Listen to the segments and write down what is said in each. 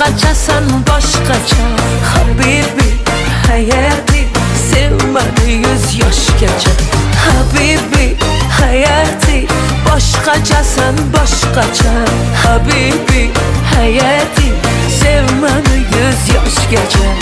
Başqachasan boshqacha Habibi, hayati Sevmadi 100 yoshgacha Habibi, hayati Başqachasan boshqacha Habibi, hayati Sevmadi 100 yoshgacha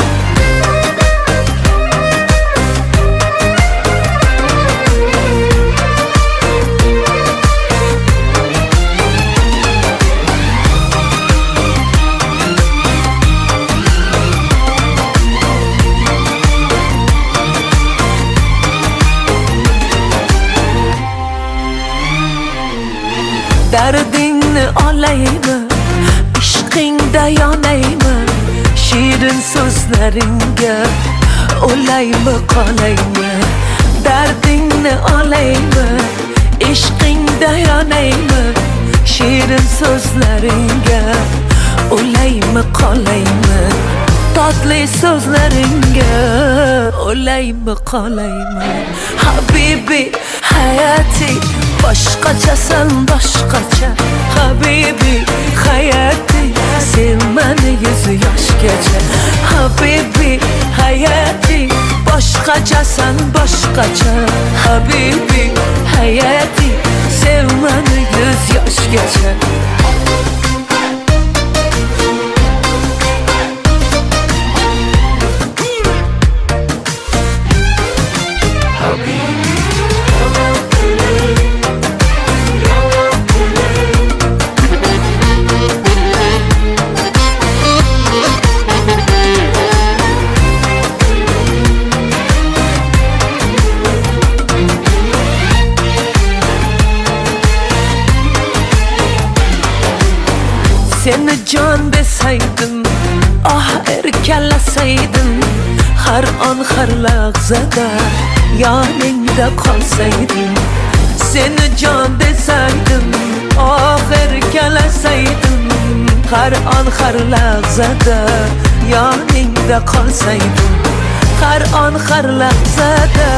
Derdini olaymi, ishqingda yonaymi Shirin so'zlaringga o'laymi qolaymi Derdini olaymi, ishqingda yonaymi Shirin so'zlaringga o'laymi qolaymi Tatlı so'zlaringga o'laymi qolaymi Habibi, hayati Başqachasan boshqacha Habibi, hayati Sevmani 100 yoshgacha Habibi, hayati Başqachasan boshqacha Habibi, hayati Sevmani 100 yoshgacha Seni can deseydim, ah erkelaseydim Her an her lahzada yanında kalsaydım Seni can deseydim, ah erkelaseydim Her an her lahzada yanında kalsaydım Her an her lahzada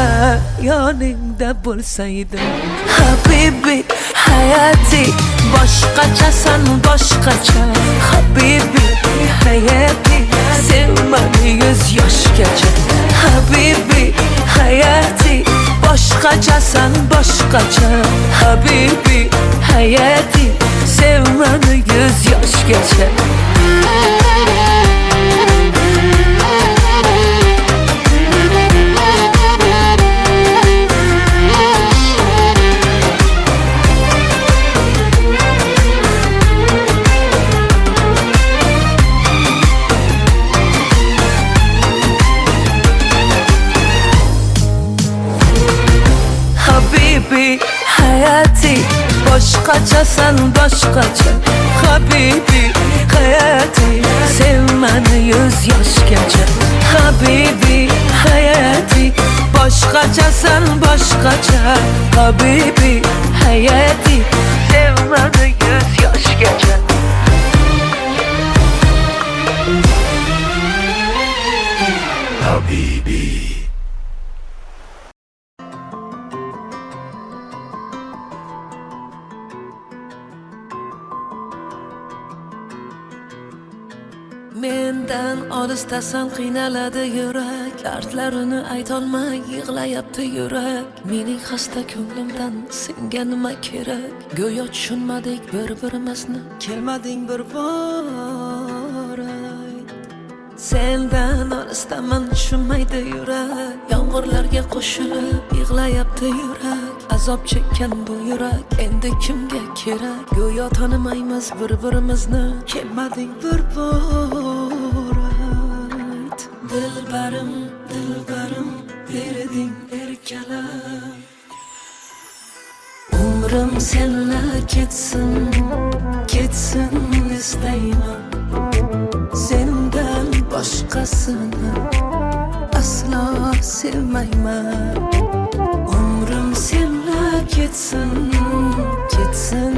yanında bulsaydım Habibi, hayati Başqachasan boshqacha Habibi, hayati Sevmani 100 yoshgacha Habibi, hayati Başqachasan boshqacha Habibi, hayati Sevmani 100 yoshgacha Habibi, hayati Başqachasan boshqacha Habibi, hayati Sevmani 100 yoshgacha Habibi, hayati Başqachasan boshqacha Habibi, hayati Sevmani 100 yoshgacha Habibi Mendan olisdasan qiynaladi yurak Dardlarini aytolmay yig'layapti yurak Mening xasta ko'nglimdan senga nima kerak Go'yo tushunmadik bir-birimizni Kelmading bir bor Sendan olisdaman tushunmaydi yurak Yomg'irlarga qo'shilib yig'layapti yurak Azob chekkan bu yurak endi kimga kerak Go'yo tanimaymiz bir-birimizni Kelmading bir bor Dilbarim, dilbarim berding erkalam Umrim senla ketsin, ketsin istayman Sendan boshqasini aslo sevmayman Umrim senla ketsin, ketsin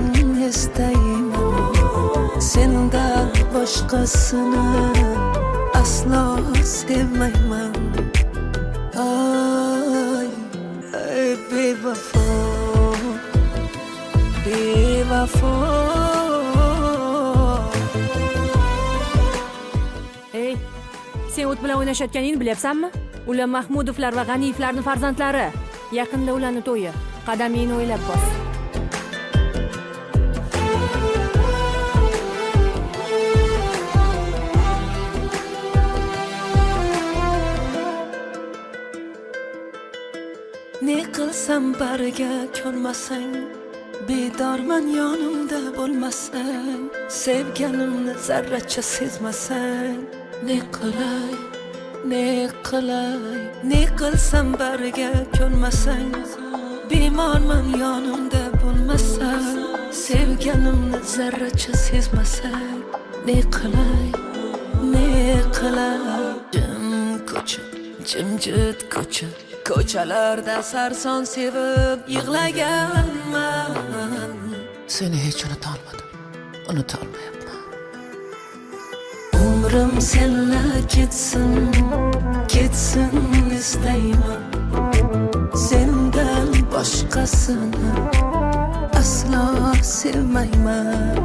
istayman Sendan boshqasini aslo sevmayman Ay, ay bevafo, bevafo Sen o't bilan o'ynashayotganingni bilyapsanmi? Ular Mahmudovlar va G'aniyevlarning farzandlari. Yaqinda ularning to'yi. Qadamingni o'ylab bos. Ne qilsam bariga ko'nmasang, bedorman yonimda bo'lmasang, sevganimni zarracha sezmasang, ne qilay, ne qilay, ne qilsam bariga ko'nmasang, bemorman yonimda bo'lmasang, sevganimni zarracha sezmasang, ne qilay, ne qilay. Jim ko'cha, jimjit ko'cha, ko'chalarda sarson sevib yig'laganman. Seni hech unutolmayapman. Umrim senla ketsin, ketsin istayman. Sendan boshqasini aslo sevmayman.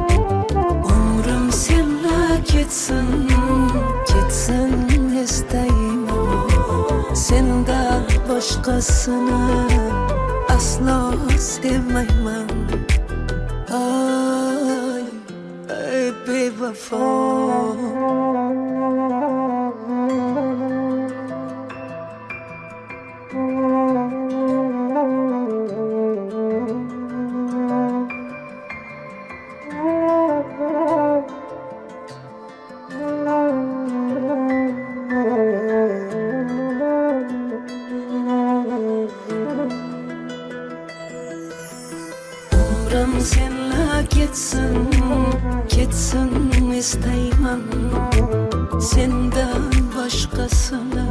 Umrim senla ketsin, ketsin istayman. Sendan boshqasini aslo sevmayman. Ay, ay bevafo. Umrim senla ketsin, ketsin istayman. Sendan boshqasini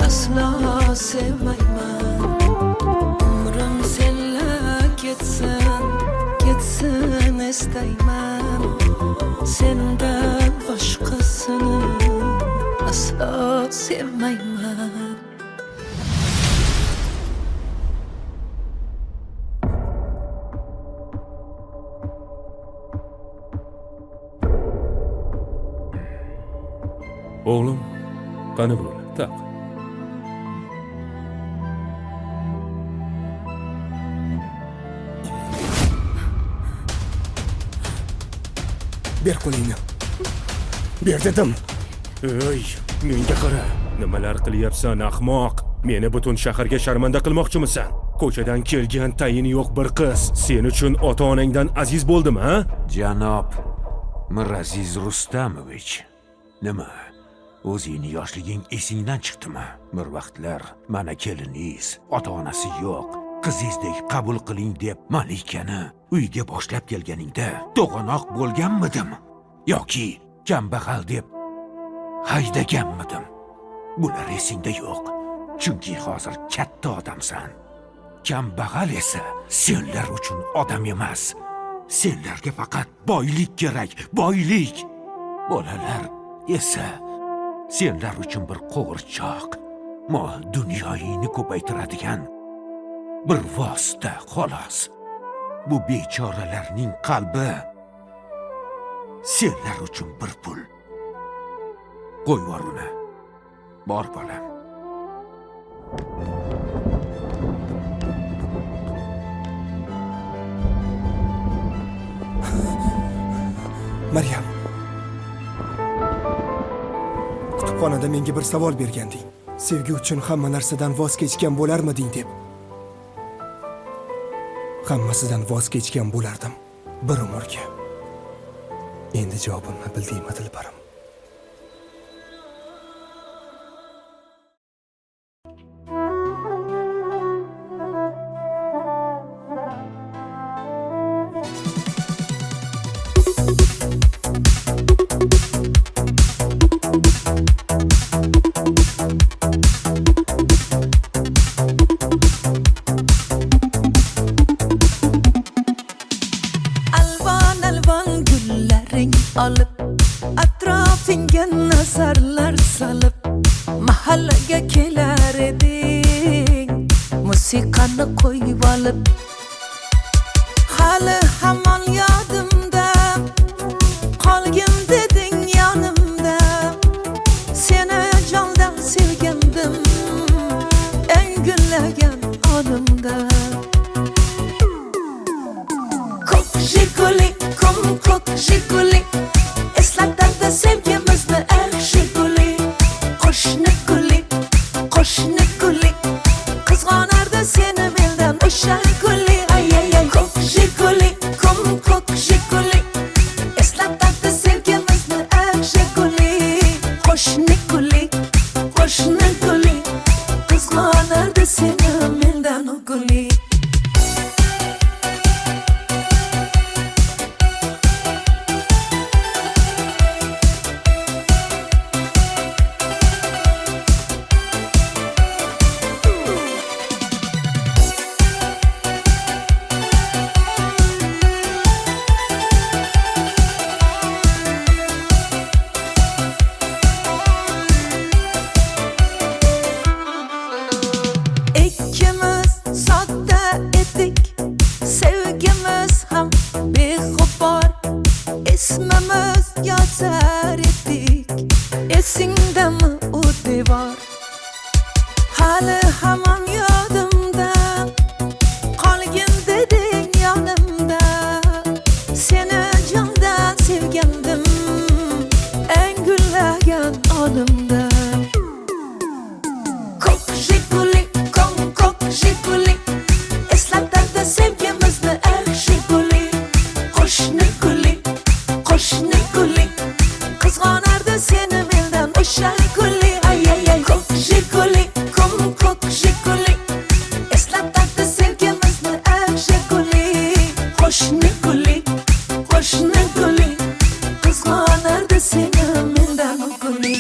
aslo sevmayman. Umrim senla ketsin, ketsin istayman. Sendan boshqasini aslo sevmayman. Oğlum, qani bo'ldi, taq. Ber qo'lingni. Ber dedim. Ey, menga qara. Nimalar qilyapsan, ahmoq? Meni butun shaharga sharmanda qilmoqchimisan? Ko'chadan kelgan tayini yo'q bir qiz sen uchun ota-onangdan aziz bo'ldimi, ha? Janob Miraziz Rustamovich, nima? O'zingni yoshliging esingdan chiqdimi? Bir vaqtlar mana keliningiz, ota-onasi yo'q, qizingizdek qabul qiling deb Malikani uyga boshlab kelganingda to'g'anoq bo'lganmidim yoki kambag'al deb haydaganmidim? Bular esingda yo'q. Chunki hozir katta odamsan. Kambag'al esa senlar uchun odam emas. Senlarga faqat boylik kerak, boylik. Bolalar esa senlar uchun bir qo'g'irchoq, mol dunyoyingni ko'paytiradigan bir vosita xolos. Bu bechoralarning qalbi senlar uchun bir pul. Qo'y vor uni. Bor bolam. Maryam. Kutubxonada menga bir savol berganding. Sevgi uchun hamma narsadan voz kechgan bo'larmiding deb. Hammasidan voz kechgan bo'lardim bir umrga. Endi javobimni bildingmi, Dilbarim? Olib atrofingga nazarlar solib mahallaga kelar eding, musiqani qo'yib olib. Hali hamon yodimda qolgin deding yonimda, seni Ko'k Jiguli, ko'k Jiguli, eslatadi sevgimizni Jiguli. Qo'shni guli, qizg'onardi seni mendan o'sha guli. Ay ay ay, ko'k Jiguli, ko'k Jiguli, eslatadi sevgimizni Jiguli. Qo'shni guli, qizg'onardi seni mendan o guli. İkimiz sodda edik, sevgimiz ham beg'ubor, ismimiz yozar edik. Esingdami u devor? Hali hamon yodimda, qolgin deding yonimda. Seni jondan sevgandim, eng gullagan onimda. Ko'k Jiguli, ko'k Jiguli, eslatadi sevgimizni Jiguli. Qo'shni guli, qizg'onardi seni mendan o'sha guli. Ay ay ay, ko'k Jiguli, eslatadi sevgimizni Jiguli. Qo'shni guli, qizg'onardi seni mendan o guli.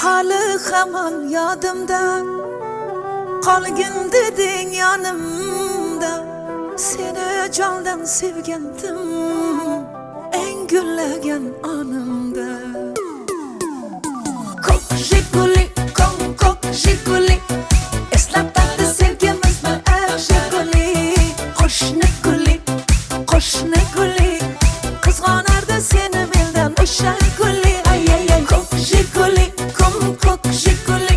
Hali hamon yodimda, qolgin deding yonimda. Seni jondan sevgandim, eng gullagan onimda. Ko'k Jiguli, eslatadi sevgimizni Jiguli. Qo'shni guli, qizg'onardi seni mendan o'sha guli. Ay ay ay, ko'k Jiguli,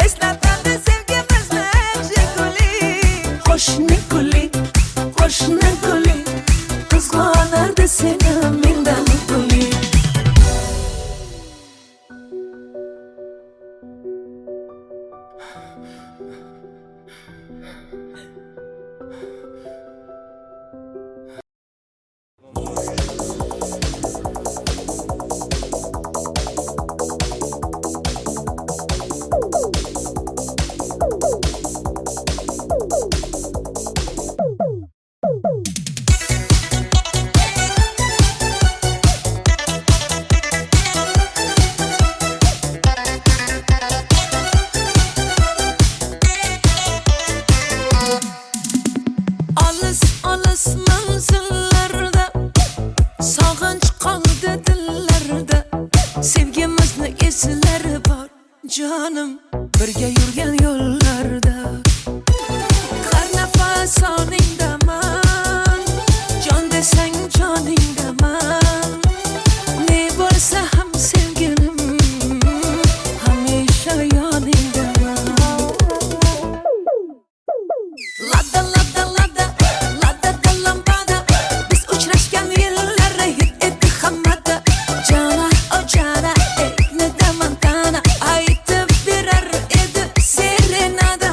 eslatadi sevgimizni Jiguli. Qo'shni guli, qizg'onardi seni mendan guli. Olis manzillarda, sog'inch qoldi dillarda. Sevgimizni eslari bor jonim, birga yurgan yo'llarda. Har nafas oningdaman, jon desang joningdaman. Ne bo'lsa ham sevgilim, hamisha yoningdaman. Lada lada lada, lada lambada, biz uchrashgan yillar hit etdi hammada. Jana o jana, egnida mantana, aytib berar edi serenada.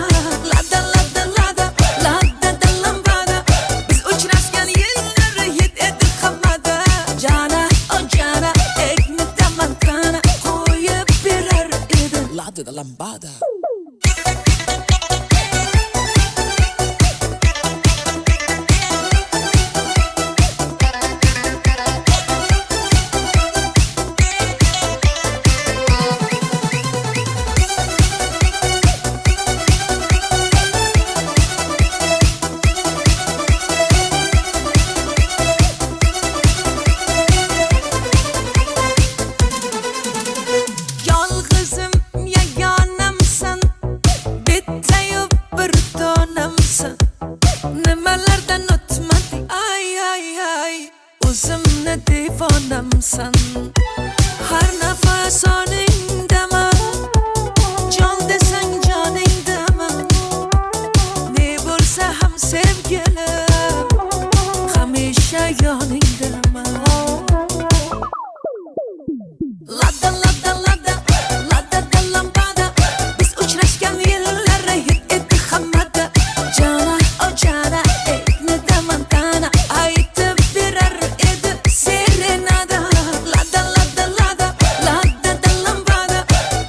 Lada lada lada, lada lambada, biz uchrashgan yillar hit etdi hammada. Jana o jana, egnida mantana, qo'yib berar edi lada lambada. o'zimni devonamsan. Har nafas oningdaman, jon desang joningdaman. Ne bo'lsa ham sevgilim, hamisha yoningdaman. Lada lada lada lada da lambada, biz uchrashgan yillar hit edi hammada. Jana o jana ekni damantana, aytib berar edi serenada. Lada lada lada lada da lambada,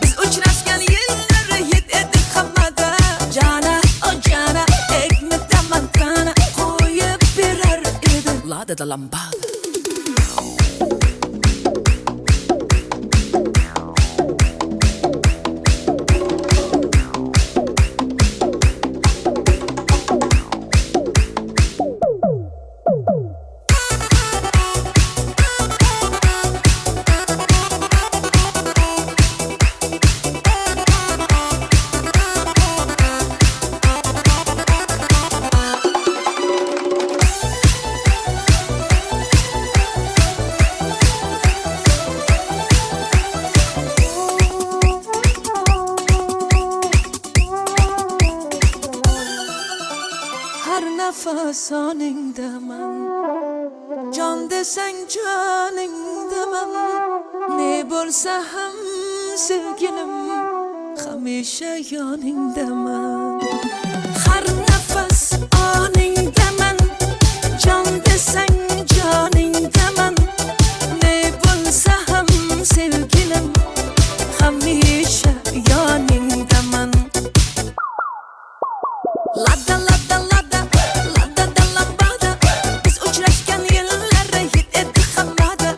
biz uchrashgan yillar hit edi hammada. Jana o jana ekni damantana, qo'yib berar edi lada da lambada. Har nafas oningdaman, jon desang joningdaman. Ne bo'lsa ham sevgilim, hamisha yoningdaman. Har nafas oningdaman, jon desang joningdaman. Ne bo'lsa ham sevgilim, hamisha yoningdaman. Lada lada lada lada da lambada, biz uchrashgan yillar hit edi hammada.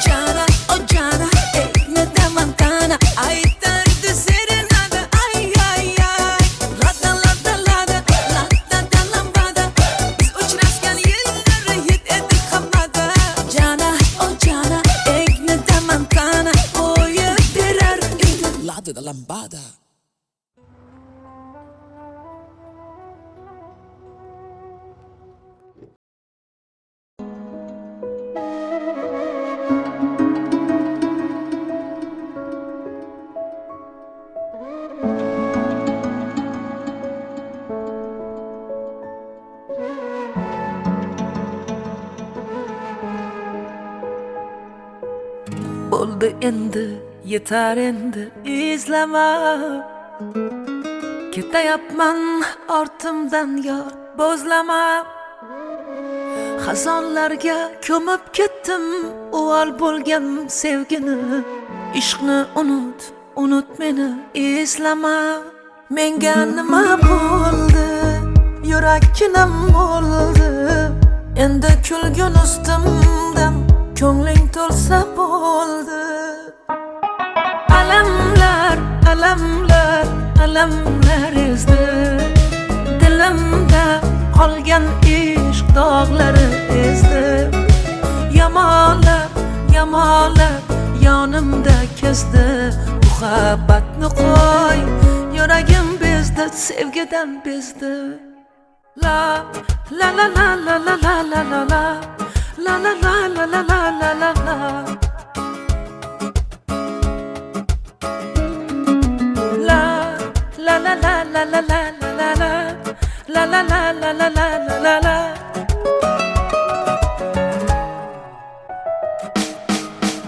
Jana o jana ekni damantana, aytardi serenada. Ay ay ay. Lada lada lada lada da lambada, biz uchrashgan yillar hit edi hammada. Jana o jana ekni damantana, qo'yib berar edi lada da lambada. Bo'ldi endi, yetar endi izlama. Ketayapman ortimdan yor, bo'zlama. Xazonlarga ko'mib ketdim, uvol bo'lgan sevgini. Ishqni unut, unut meni, eslama. Menga nima bo'ldi? Yurakkinam bo'ldi. Endi kulgun ustimdan ko'ngling to'lsa bo'ldi. Alamlar, alamlar, alamlar ezdi. Dilimda qolgan ishq dog'lari ezdi. Yamalab, yamalab yonimda kezdi. Muhabbatni qo'y, yuragim bezdi, sevgidan bezdi. La la la la la la la la la la. La la la la la la la la la. La la la la la la la la la. La la la la la la la la la.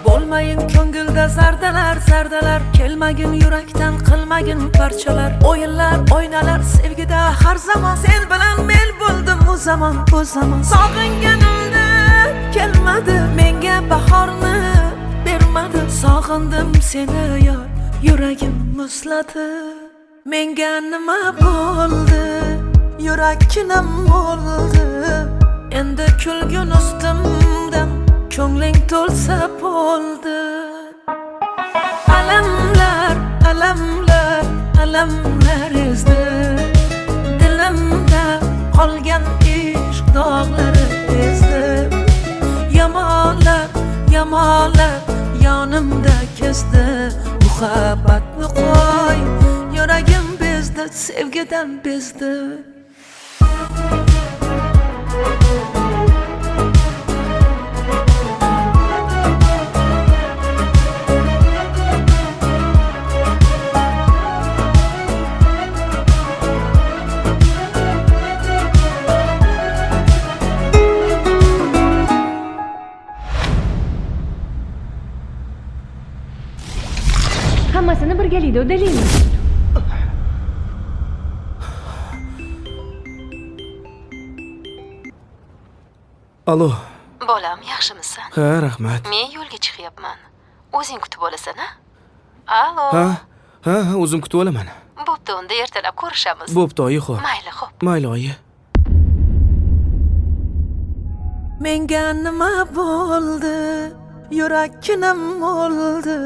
Bo'lmayin ko'ngilda zardalar, zardalar. Kelmagin yurakdan, qilmagin parchalar. O'yinlar, o'ynalar sevgida har zamon. Sen bilan men bo'ldim u zamon, bu zamon. Sog'inganimda kelmadi, menga bahorni bermadi. Sog'indim seni yor, yuragim muzladi. Menga nima bo'ldi? Yurakkinam bo'ldi. Endi kulgun ustimdan ko'ngling to'lsa bo'ldi. Alamlar, alamlar, alamlar ezdi. Dilimda qolgan ishq dog'lari ezdi. Yamalab, yamalab yonimda kezdi. Muhabbatni qo'y, yuragim bezdi, sevgidan bezdi. udalaydi, udalaydi. Alo. Bolam, yaxshimisan? Ha, rahmat. Men yo'lga chiqyapman. O'zing kutib olasan, a? Alo. Ha, o'zim kutib olaman. Bo'pti, unda ertalab ko'rishamiz. Bo'pti, oyi, xo'p. Mayli, xo'p. Mayli, oyi. Menga nima bo'ldi? Yurakkinam o'ldi.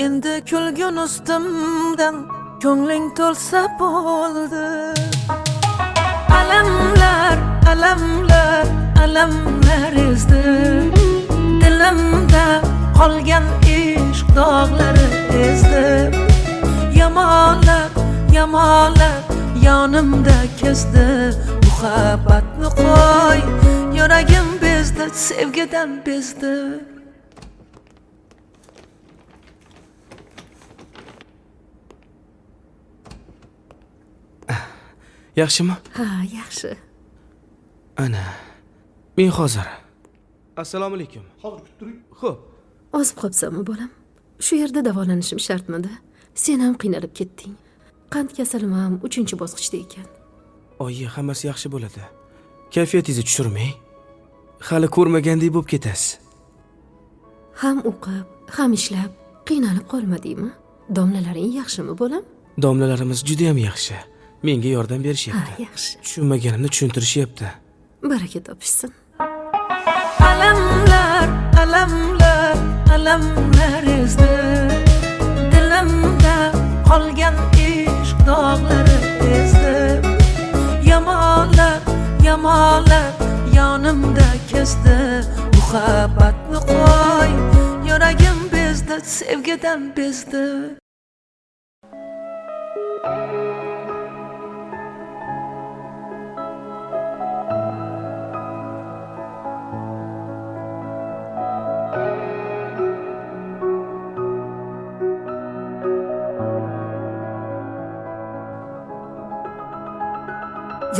Endi kulgun ustimdan ko'ngling to'lsa bo'ldi. Alamlar, alamlar, alamlar ezdi. Dilimda qolgan ishq dog'lari ezdi. Yamonlar, yamonlar yonimda kezdi. Muhabbatni qo'y, yuragim bezdi, sevgidan bezdi. Yaxshimi? Ha, yaxshi. Ana. Men hozir. Assalomu alaykum. Hozir kutib turing. Xo'p. Ozib qolibsanmi, bolam? Shu yerda davolanishim shartmidi? Sen ham qiynalib ketding. Qand kasalim ham 3-bosqichda ekan. Oyi, hammasi yaxshi bo'ladi. Kayfiyatingizni tushirmang. Hali ko'rmagandek bo'lib ketasiz. Ham o'qib, ham ishlab qiynalib qolmadingmi? Domlalaring yaxshimi, bolam? Domlalarimiz juda ham yaxshi. Menga yordam Ha, berishyapti. yaxshi. Tushunmaganimni tushuntirishyapti. Baraka topishsin. Alamlar, alamlar, alamlar ezdi. Dilimda qolgan ishq dog'lari ezdi. Yamonlar, yamonlar yonimda kezdi. Muhabbatni qo'y, yuragim bezdi, sevgidan bezdi.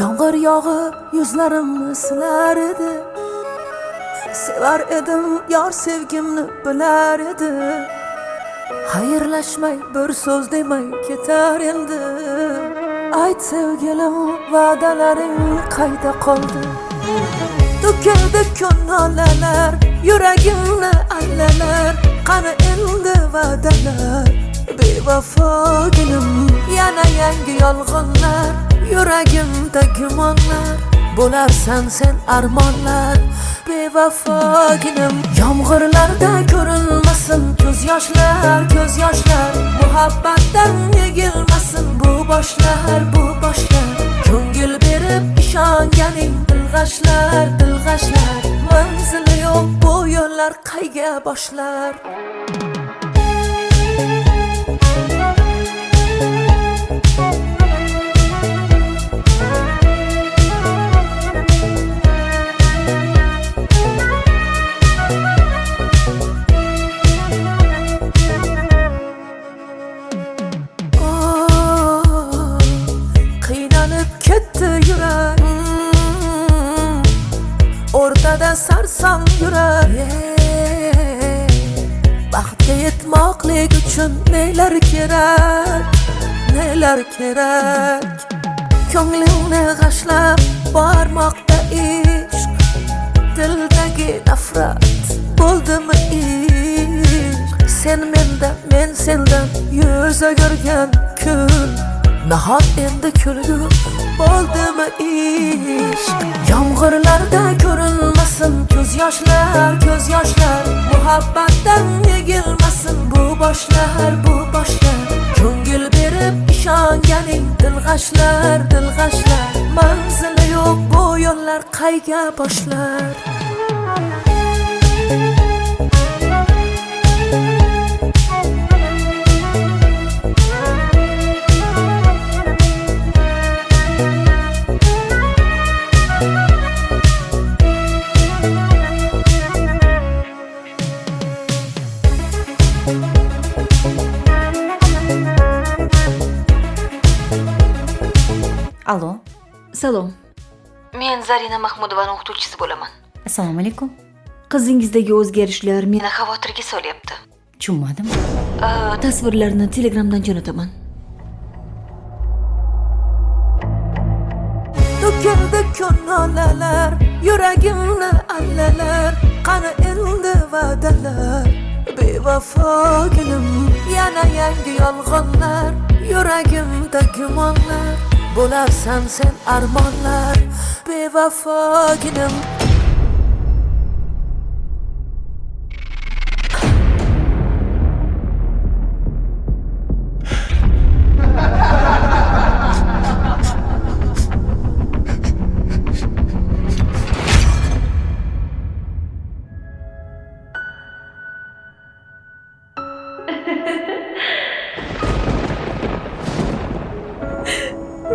Yomg'ir yog'ib yuzlarimni silar edi. Sevar edim, yor sevgimni bilar edi. Xayrlashmay bir so'z demay ketar endi. Ayt sevgilim, va'dalaring qayda qoldi? To'kildi ko'nglalar, yuragimni allalar. Qani endi va'dalar, bevafoginim. Yana yangi yolg'onlar, yuragimda gumonlar. Bo'larsan sen armonlar, bevafoginim. Yomg'irlarda ko'rinmasin ko'z yoshlar, ko'z yoshlar. Muhabbatdan yegilmasin bu boshlar, bu boshlar. Ko'ngil berib ishonganing dilg'ashlar, dilg'ashlar. Manzili yo'q bu yo'llar qayga boshlar? O'rtada sarson yurar. Baxtga yetmoqlik uchun nelar kerak, nelar kerak. Ko'nglingni g'ashlab bormoqda ishq. Dildagi nafrat bo'ldimi ishq? Sen mendan, men sendan yuz o'girgan kun. Nahot endi kulgu bo'ldimi ishq? Yomg'irlarda ko'rinmasin ko'z yoshlar, ko'z yoshlar. Muhabbatdan yegilmasin bu boshlar, bu boshlar. Ko'ngil berib ishonganing dilg'ashlar, dilg'ashlar. Manzili yo'q bu yo'llar qayga boshlar? Alo. Salom. Men Zarina Mahmudovaning o'qituvchisi bo'laman. Assalomu alaykum. Qizingizdagi o'zgarishlar Meni xavotirga solyapti. Tushunmadim. Tasvirlarni Telegramdan jo'nataman. To'kildi ko'ngillar, yuragimni allalar, qani endi va'dalar. Bevafoginim, yana yangi yolg'onlar, yuragimda gumonlar, bo'larsan sen armonlar. Bevafoginim.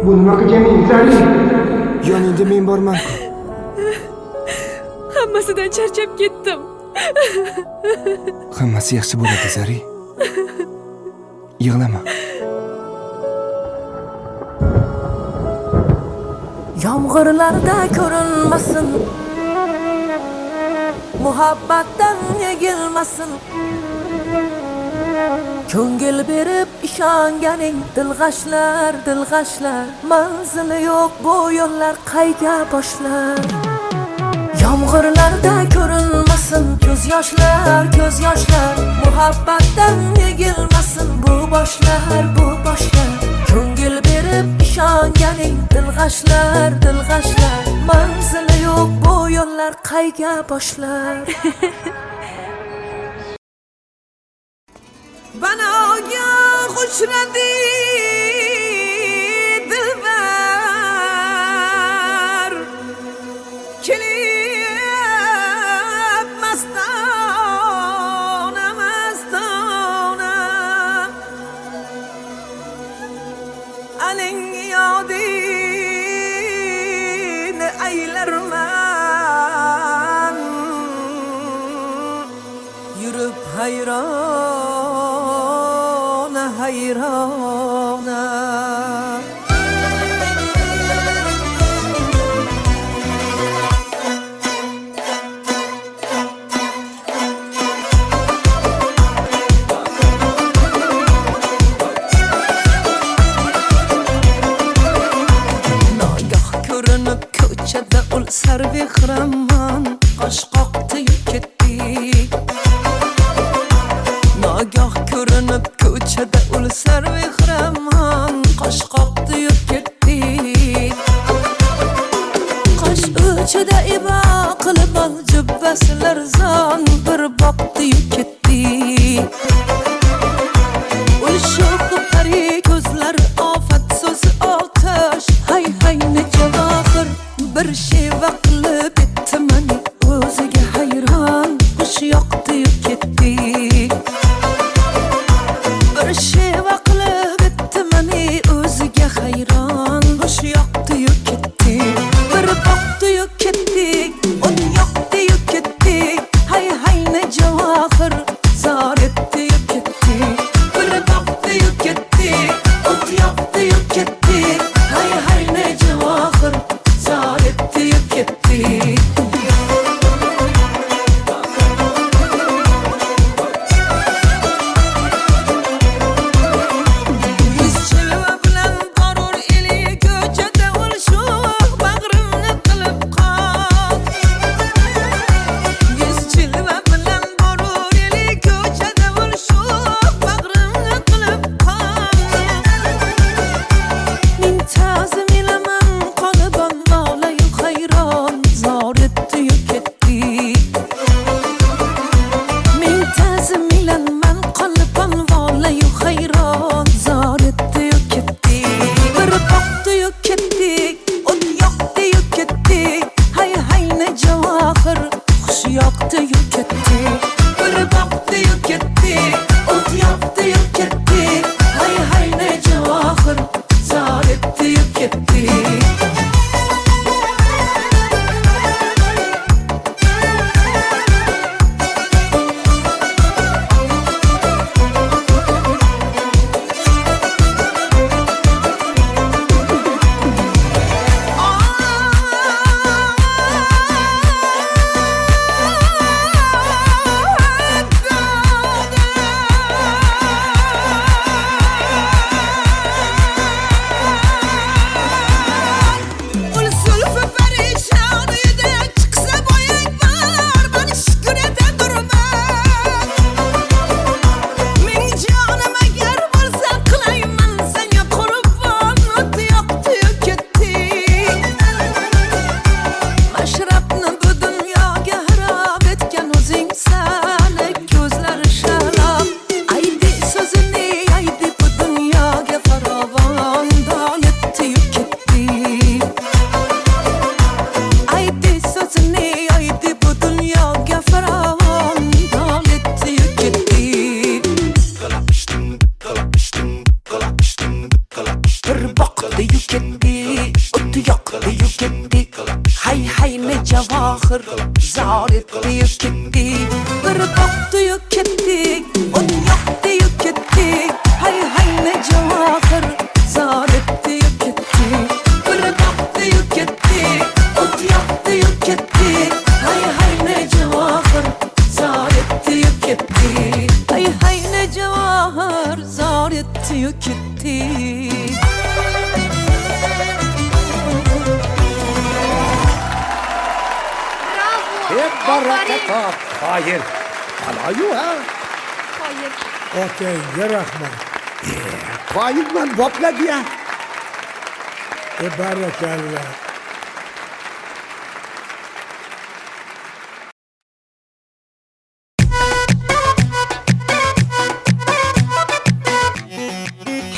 Bu nima qilganing, Zari? Yoningda men borman-ku. Hammasidan charchab ketdim. Hammasi yaxshi bo'ladi, Zari. Yig'lama. Yomg'irlarda ko'rinmasin, muhabbatdan yegilmasin. Ko'ngil berib ishonganing dilg'ashlar, dilg'ashlar. Manzili yo'q bu yo'llar qayga boshlar. Yomg'irlarda ko'rinmasin, ko'z yoshlar, ko'z yoshlar. Muhabbatdan yegilmasin bu boshlar, bu boshlar. Ko'ngil berib ishonganing dilg'ashlar, dilg'ashlar. Manzili yo'q bu yo'llar qayga boshlar. Banoga xushraddi dilbar, kelib mastona, mastona. Aling yodini aylarman, yurib hayrona, hayrona. Nogoh ko'rinib ko'chada ul sarvehraman, qosh qoqdi ketdi. Nogoh ko'rinib ko'chada ul sarvehraman, qosh qoqdi ketdi. Qosh uchida ibo qilib ol jubbasilar zon, bir boqdi ketdi. Ul sho'xi pari ko'zlar, ofat so'zi otash. Hay hay ne javohir, bir sheva qilib etman o'ziga hayron. Xush yoqdi ketdi. Bir sheva qilib etman o'ziga hayron. Xush yoqdi ketdi. Bir boqdi ketdi, o't yoqdi ketdi. Hay hay ne javohir, zor etdi ketdi. Bir boqdi ketdi, o't yoqdi ketdi. Hay hay ne javohir, zor etdi ketdi. javohir zor etdi-yu ketdik bir boqdi-yu ketdik o't yoqdi-yu ketdik hay ne javohir zor etdi-yu ketdik bir boqdi-yu ketdik o't yoqdi-yu ketdik hay ne javohir zor etdi-yu ketdik hay ne javohir zor etdi-yu ketdik Barakat. Hayır. Alayu ha. Qoyil. Otangga rahmat. Qoyilman bopladi ya. Barakallah.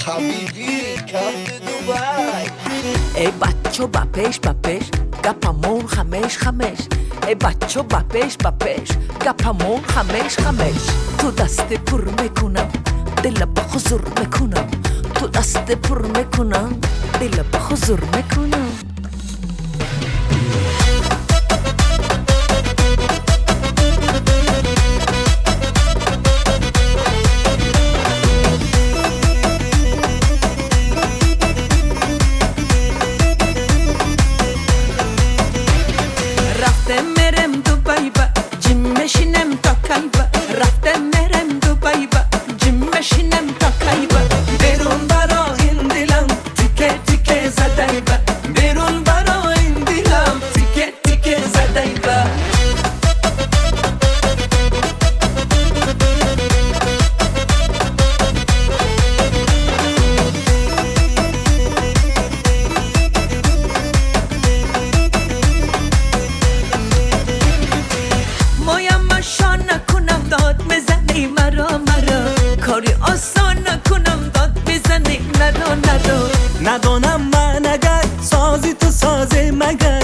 Habibi, come to Dubai. ای بچه بپش گپمون خمش ای بچه بپش گپمون خمش تو دست پر میکنم دل به حضور میکنم تو دست پر میکنم دل به حضور میکنم ندانم من اگر سازی تو سازه مگر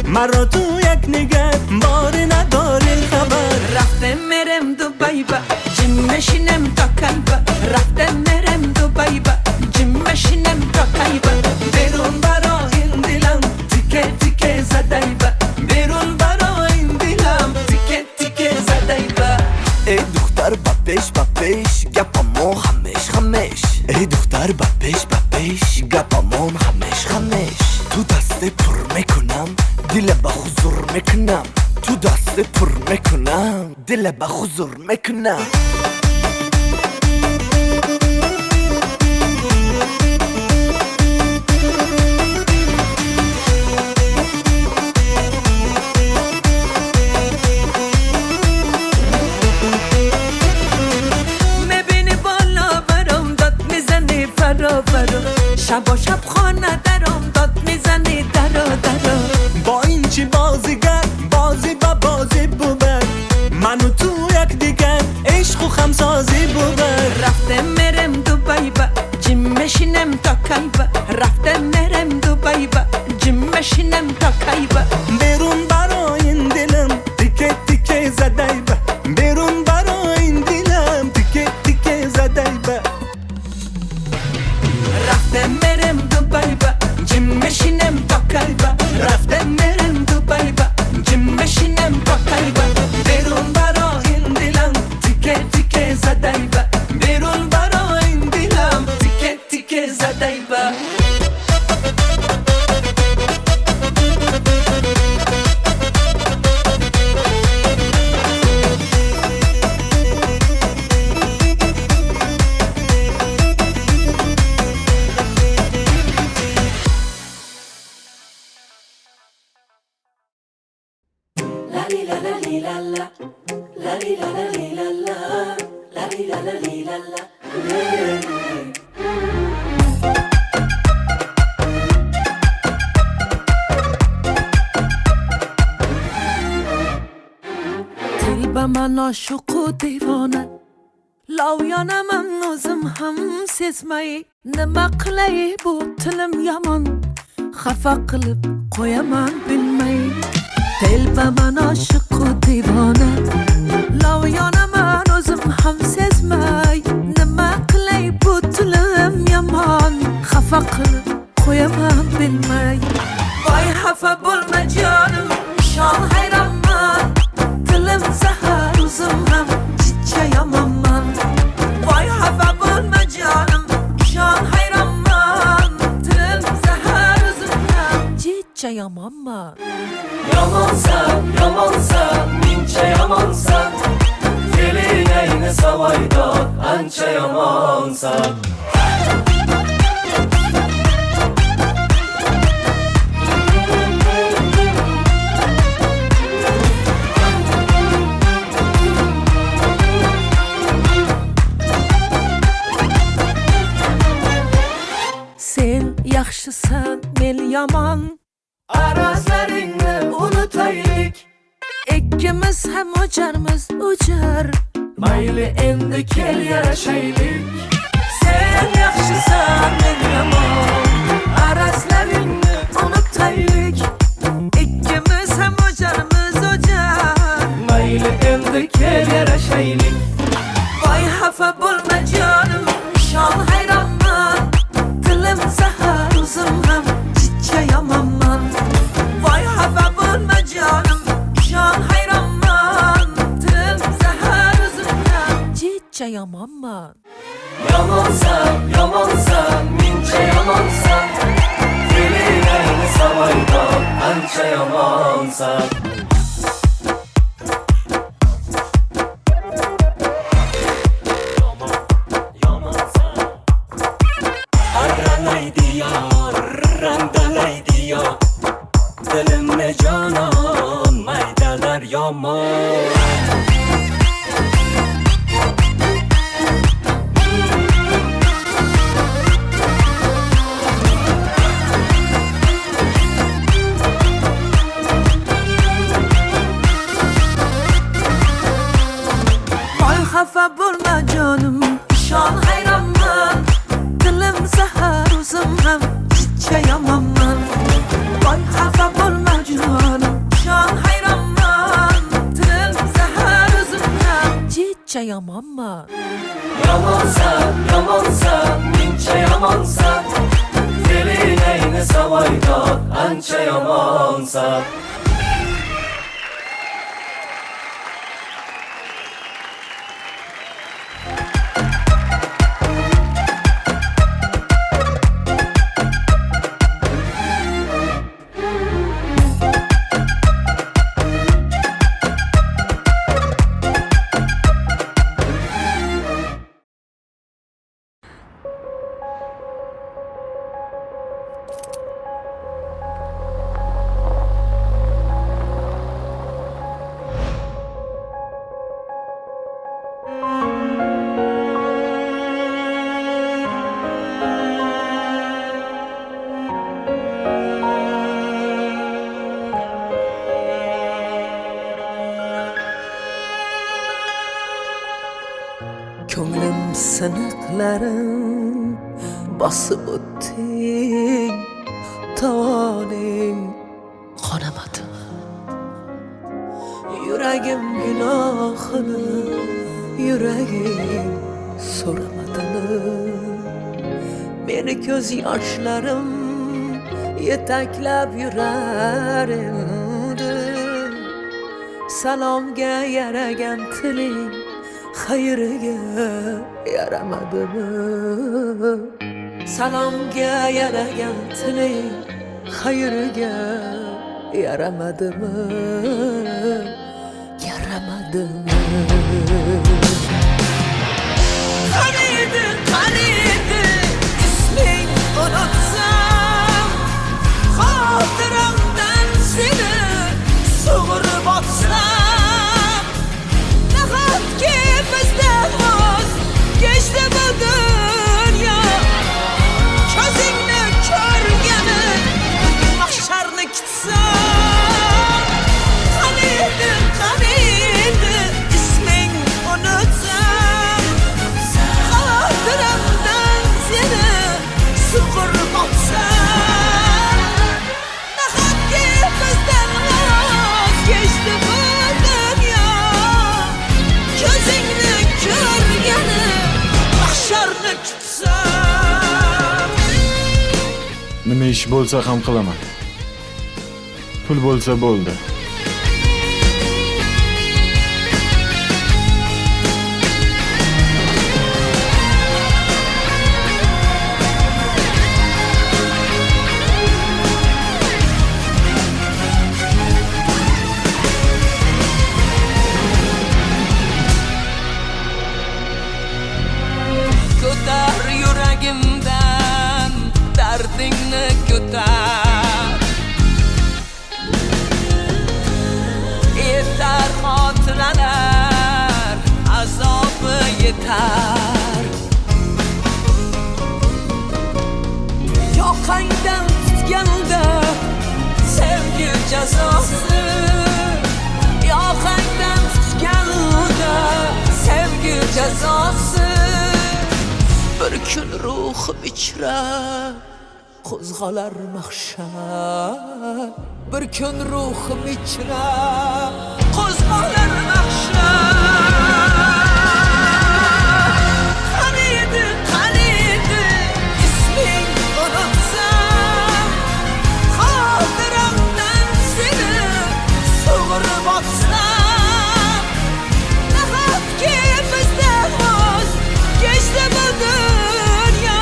مرا تو یک نگر بار نداره خبر رفته مرم دوبای با جیم مشینم تا کایبا رفته مرم دوبای با جیم مشینم تا کایبا بیرون برا این دلم تیکه تیکه زدای با بیرون برا این دلم تیکه تیکه زدای با ای دختر بپش گپمون خمش ای دختر بپش گپمون خمش تو دست پر میکنم دل به حضور میکنم تو دست پر میکنم دل به حضور میکنم شب و شب خانه درم داد میزنی درا با این چی بازیگر بازی با بازی بود منو تو یک دیگر عشق و خمسازی بود رفته مرم دوبای با جیم مشینم تا کایبا رفته مرم دوبای با جیم مشینم تا کایبا بیرون برا این دلم تیکه تیکه زدای با بیرون برا این دلم تیکه تیکه زدای با رفته مرم دوبای با جیم مشینم تا کایبا رفته مرم دوبای با جیم مشینم تا کایبا بیرون برا این دلم تیکه تیکه زدای با بیرون برا این دلم تیکه تیکه زدای با دل به من عاشق و دیوانه لاویانه من o'zim ham sezmay nima qilay bu tilim yomon xafa qilib qo'yaman bilmay telbaman oshiq u divona loviyonaman o'zim ham sezmay nima qilay bu tilim yomon xafa qilib qo'yaman bilmay voy xafa bo'lma jonim shon hayron ancha yomonsan. Sen yaxshisan, men yomon. Arazlaringni unutaylik. Ikkimiz ham o'jarmiz, o'jar. Mayli endi kel yarashaylik. Sen yaxshisan, men yomon. Arazlaringni unutaylik. Ikkimiz ham o'jarmiz, o'jar. Mayli endi kel yarashaylik. Voy xafa bo'lma jonim, shon hayronman. Tilim zahar, o'zim ham chicha yomonman. Voy xafa bo'lma jonim, shon hayronman. Tilim zahar, o'zim ham chicha yomonman. Yomonsan, yomonsan, mencha yomonsan. Fe'lingni savoydan ancha yomonsan. Arralaydi yor, randalaydi yor. Dilimni jonon maydalar yomon. Voy xafa bo'lma jonim, shon hayronman. Dilim zahar, o'zim ham chicha yomonman. Voy xafa bo'lma jonim, shon hayronman. Dilim zahar, o'zim ham chicha yomonman. Yomonsan, yomonsan, mencha yomonsan. Fe'lingni savoydan ancha yomonsan. Ko'nglim siniqlarim bosib o'tding, tovoning qonamadimi? Yuragim gunohini, yuragim so'ramadimi? Meni ko'z yoshlarim yetaklab yurar endi. Salomga yaragan tiling xayriga yaramadimi? Salomga yaragan tiling xayriga yaramadimi? Yaramadimi? Qaniydi, qaniydi isming unutsam, xotiramdan seni sug'urib otsam. Nahotki bizdan voz kechdi bu dunyo, ko'zingni ko'rgani mahsharni kutsam. Qaniydi, qaniydi isming unutsam, xotiramdan seni sug'urib otsam. Nahotki bizdan voz kechdi bu dunyo, ko'zingni ko'rgani mahsharni kutsam. Nima ish bo'lsa ham qilaman. Pul bo'lsa bo'ldi. bir kun ruhim ichra qo'zg'alar mahshar bir kun ruhim ichra qo'zg'alar mahshar qaniydi isming unutsam xotiramdan seni sug'urib otsam nahotki bizdan voz kechdi bu dunyo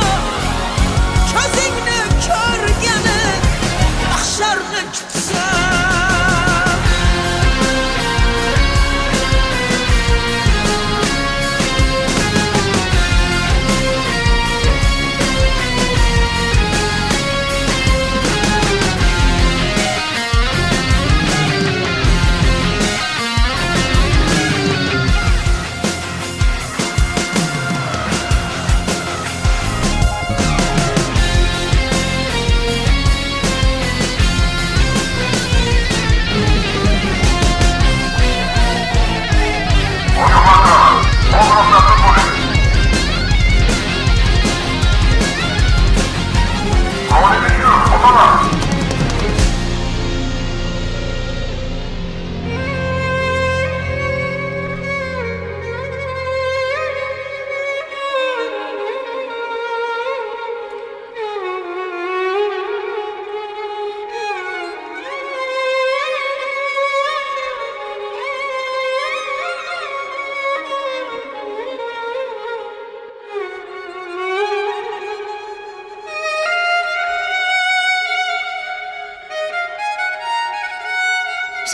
ko'zingni ko'rgani mahsharni kutsam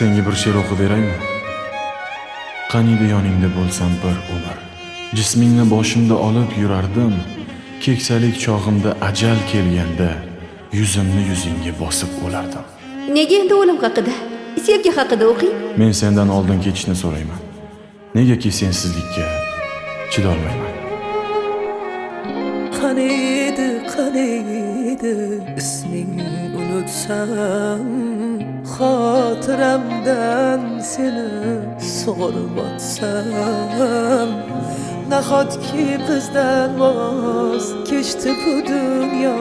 Senga bir she'r o'qib beraymi? Qaniydi yoningda bo'lsam bir umr. Jismingni boshimda olib yurardim. Keksalik chog'imda ajal kelganda yuzimni yuzingga bosib o'lardim. Nega endi o'lim haqida, sevgi haqida o'qing? Men sendan oldin ketishni so'rayman. Negaki sensizlikka chidolmayman. qaniydi isming unutsam xotiramdan seni sug'urib otsam nahotki bizdan voz kechdi bu dunyo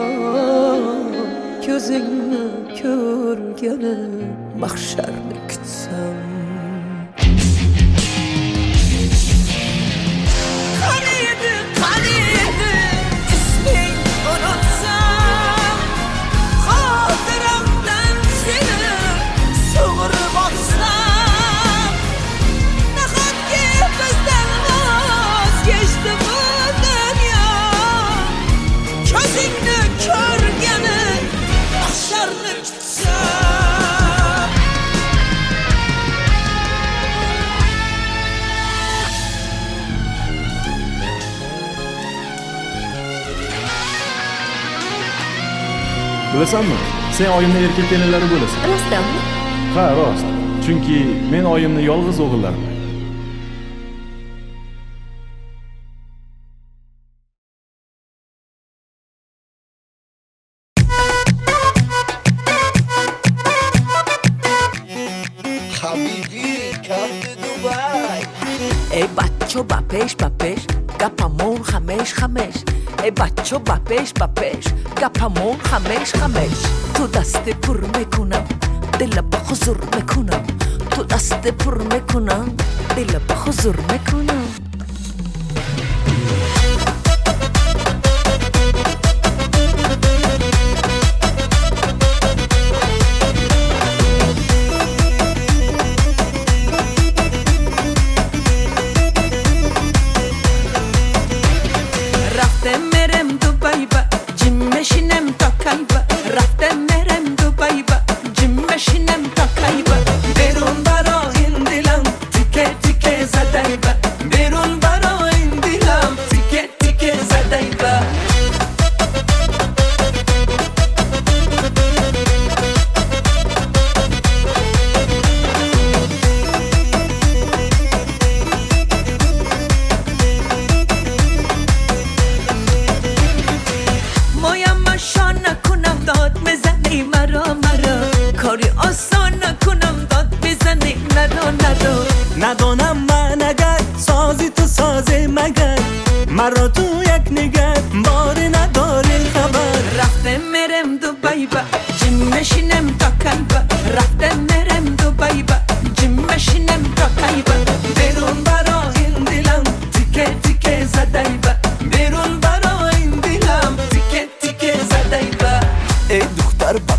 ko'zingni ko'rgani mahsharni kutsam qaniydi isming unutsam xotiramdan seni sug'urib otsam nahotki bizdan voz kechdi bu dunyo ko'zingni ko'rgani mahsharni kutsam Bilasanmi? Sen oyimni erkak kelinlari bo'lasan. Rostdanmi? Ha, rost. Chunki men oyimni yolg'iz o'g'illarman. Habibi, come to Dubai. ای بچه با پیش گپمون خمش ای بچه با پیش گپمون خمش تو دست پر میکنم دل با حضور میکنم تو دست پر میکنم دل با حضور میکنم ندانم من اگر سازی تو سازی مگر مرا تو یک نگر مشینم تا کلبه رفتم مرم دوبای با جم مشینم تا کلبه بیرون برا این دلم تیکه تیکه زدای با بیرون برا این دلم تیکه تیکه زدای با ای دختر با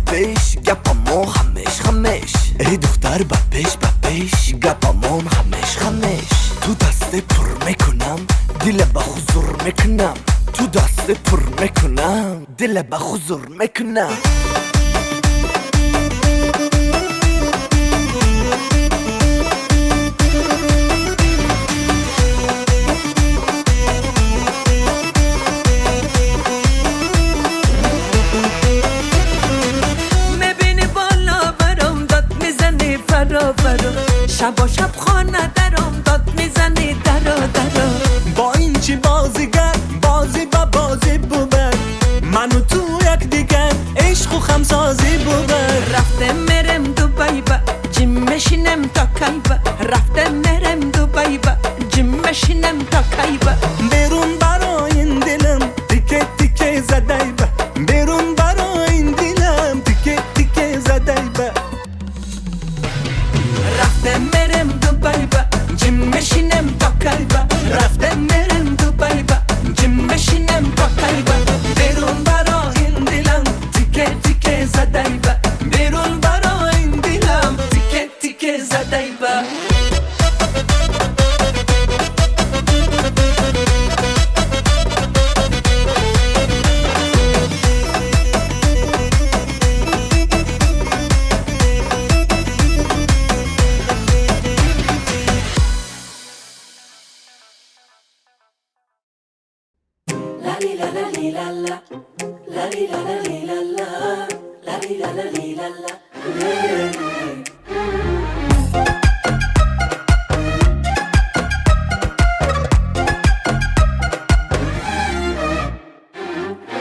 پیش گپامون خمش خمش ای دختر با پیش گپامون خمش خمش تو دست پر میکنم دل با حضور میکنم تو دست پر میکنم دل با حضور میکنم شب و شب خانه درم داد میزنی درا با این چی بازیگر بازی با بازی بود من و تو یک دیگر عشق و خمسازی بود رفتم مرم دوبای با جم مشینم تا کلبه رفتم مرم دوبای با جم مشینم تا کلبه بیرون برا این دلم تیکه تیکه زدای با بیرون برا این دلم تیکه تیکه زدای با رفتم مرم دوبای با جم مشینم تا کلبه رفتم مرم دوبای با جم مشینم تا کلبه بیرون برا این دلم تیکه تیکه زدای با بیرون برا این دلم تیکه تیکه زدای با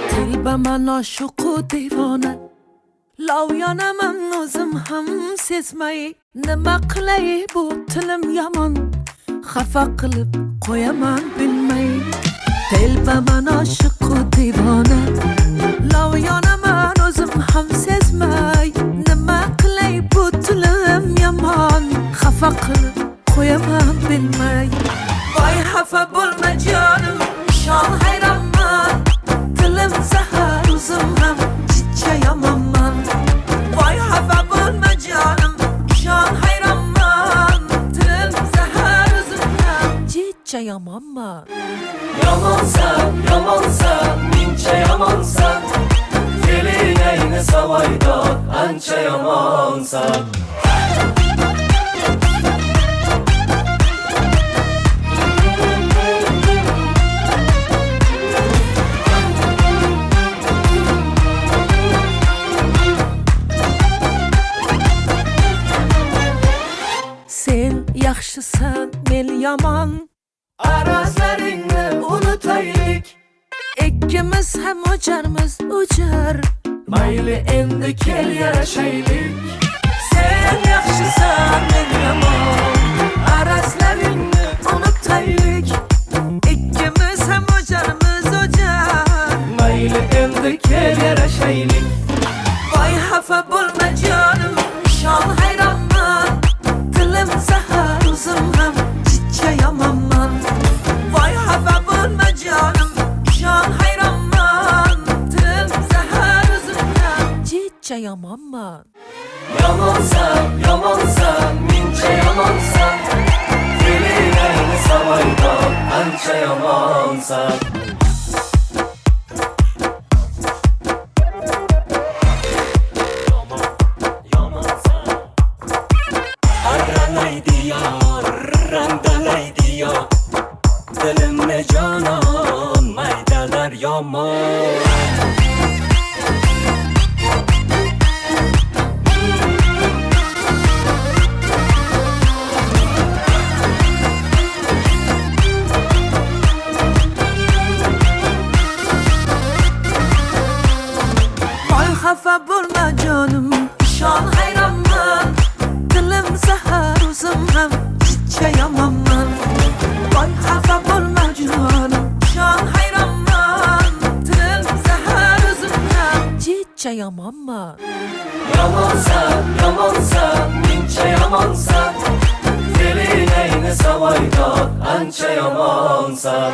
دل به من عاشق و دیوانه لاویانه من نازم هم سezmeyi nima qilay bu tilim yomon xafa qilib qo'yaman bilmay telbaman oshiq u divona lavyonaman o'zim ham sezmay nima qilay bu tilim yomon xafa qilib qo'yaman bilmay voy xafa bo'lma jonim shon hayronman tilim zahar o'zim ham chicha yomonman voy xafa bo'lma jonim shon hayronman tilim zahar o'zim ham chicha yomonman yomonsan mincha yomonsan fe'ling ayni savoydor ancha yomonsan sen yaxshisan men yomon arazlaringni unutaylik ikkimiz ham o'jarmiz o'jar mayli endi kel yarashaylik sen yaxshisan men yomon arazlaringni unutaylik ikkimiz ham o'jarmiz o'jar mayli endi kel yarashaylik voy xafa bo'lma jonim shon hayronman tilim zahar o'zim ham chicha yomonman voy xafa bo'lma jonim shon hayronman tilim zahar o'zim ham chicha yomonman yomonsan mincha yomonsan fe'ling ayni savoydor ancha yomonsan dilimni jonon maydalar yomon voy xafa bo'lma jonim shon hayronman tilim zahar o'zim ham chicha yomonman voy xafa bo'lma jonim shon hayronman tilim zahar o'zim ham chicha yomonman yomonsan, yomonsan, muncha yomonsan. Fe'lingni savoydor, ancha yomonsan.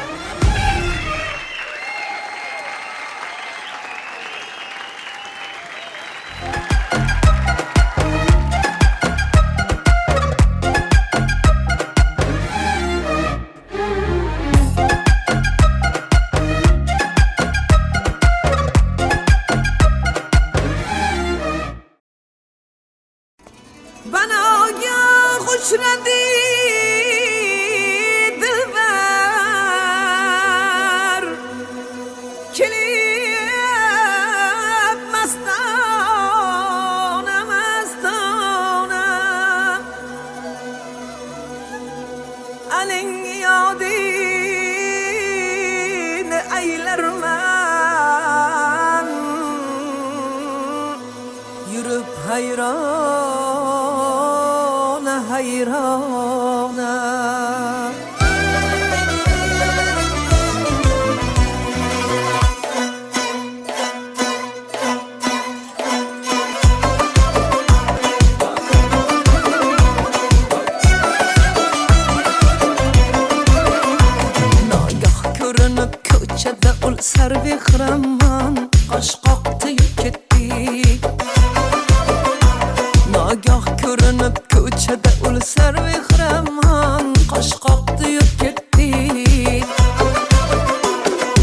بناگه خوش ندی دلبر کلیب مستانه مستانه الین یادین ایلر من yürüp hayrana hayrana Nagah ko'rinib ko'chada ul sarvehraman qosh qoqdi ketdi Nagah ko'rinib ko'chada ul sarvehraman qosh qoqdi ketdi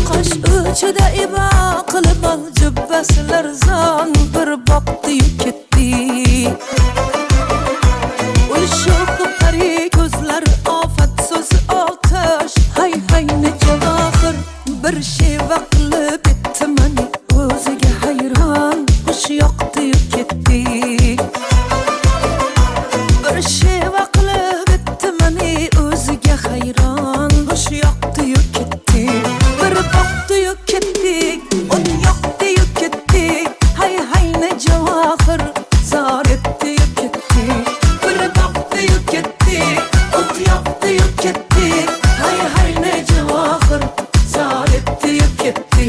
Qosh uchida ibo qilib ol jubbasilar zon bir boqdi ketdi Ul sho'xi pari ko'zlar ofat so'zi otash hay hay ne javohir bir sheva qilib etdi mani o'ziga hayron xush yoqdi ketdi bir sheva qilib etdi mani o'ziga hayron xush yoqdi ketdi bir boqdi ketdi o't yoqdi ketdi hay hay ne javohir zor etdi ketdi bir boqdi ketdi o't yoqdi ketdi hay hay ne javohir zor etdi ketdi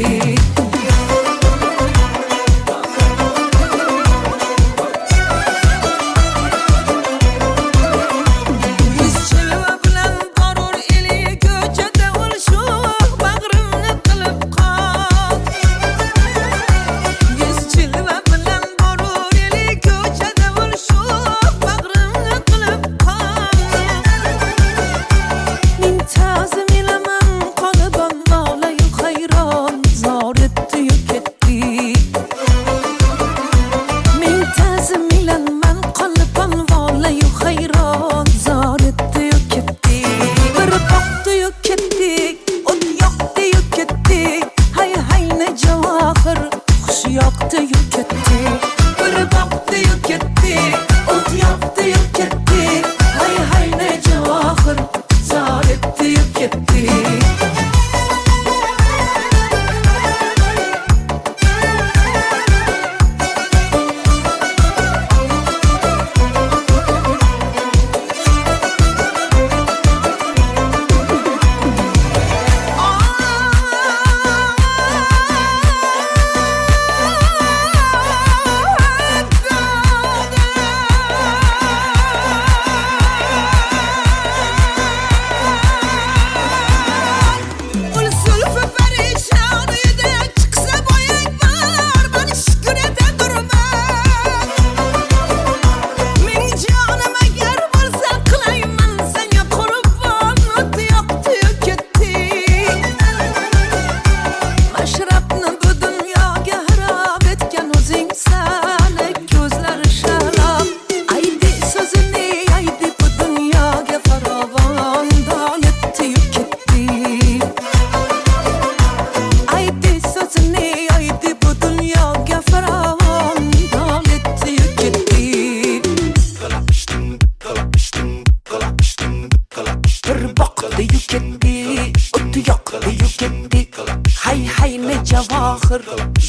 javohir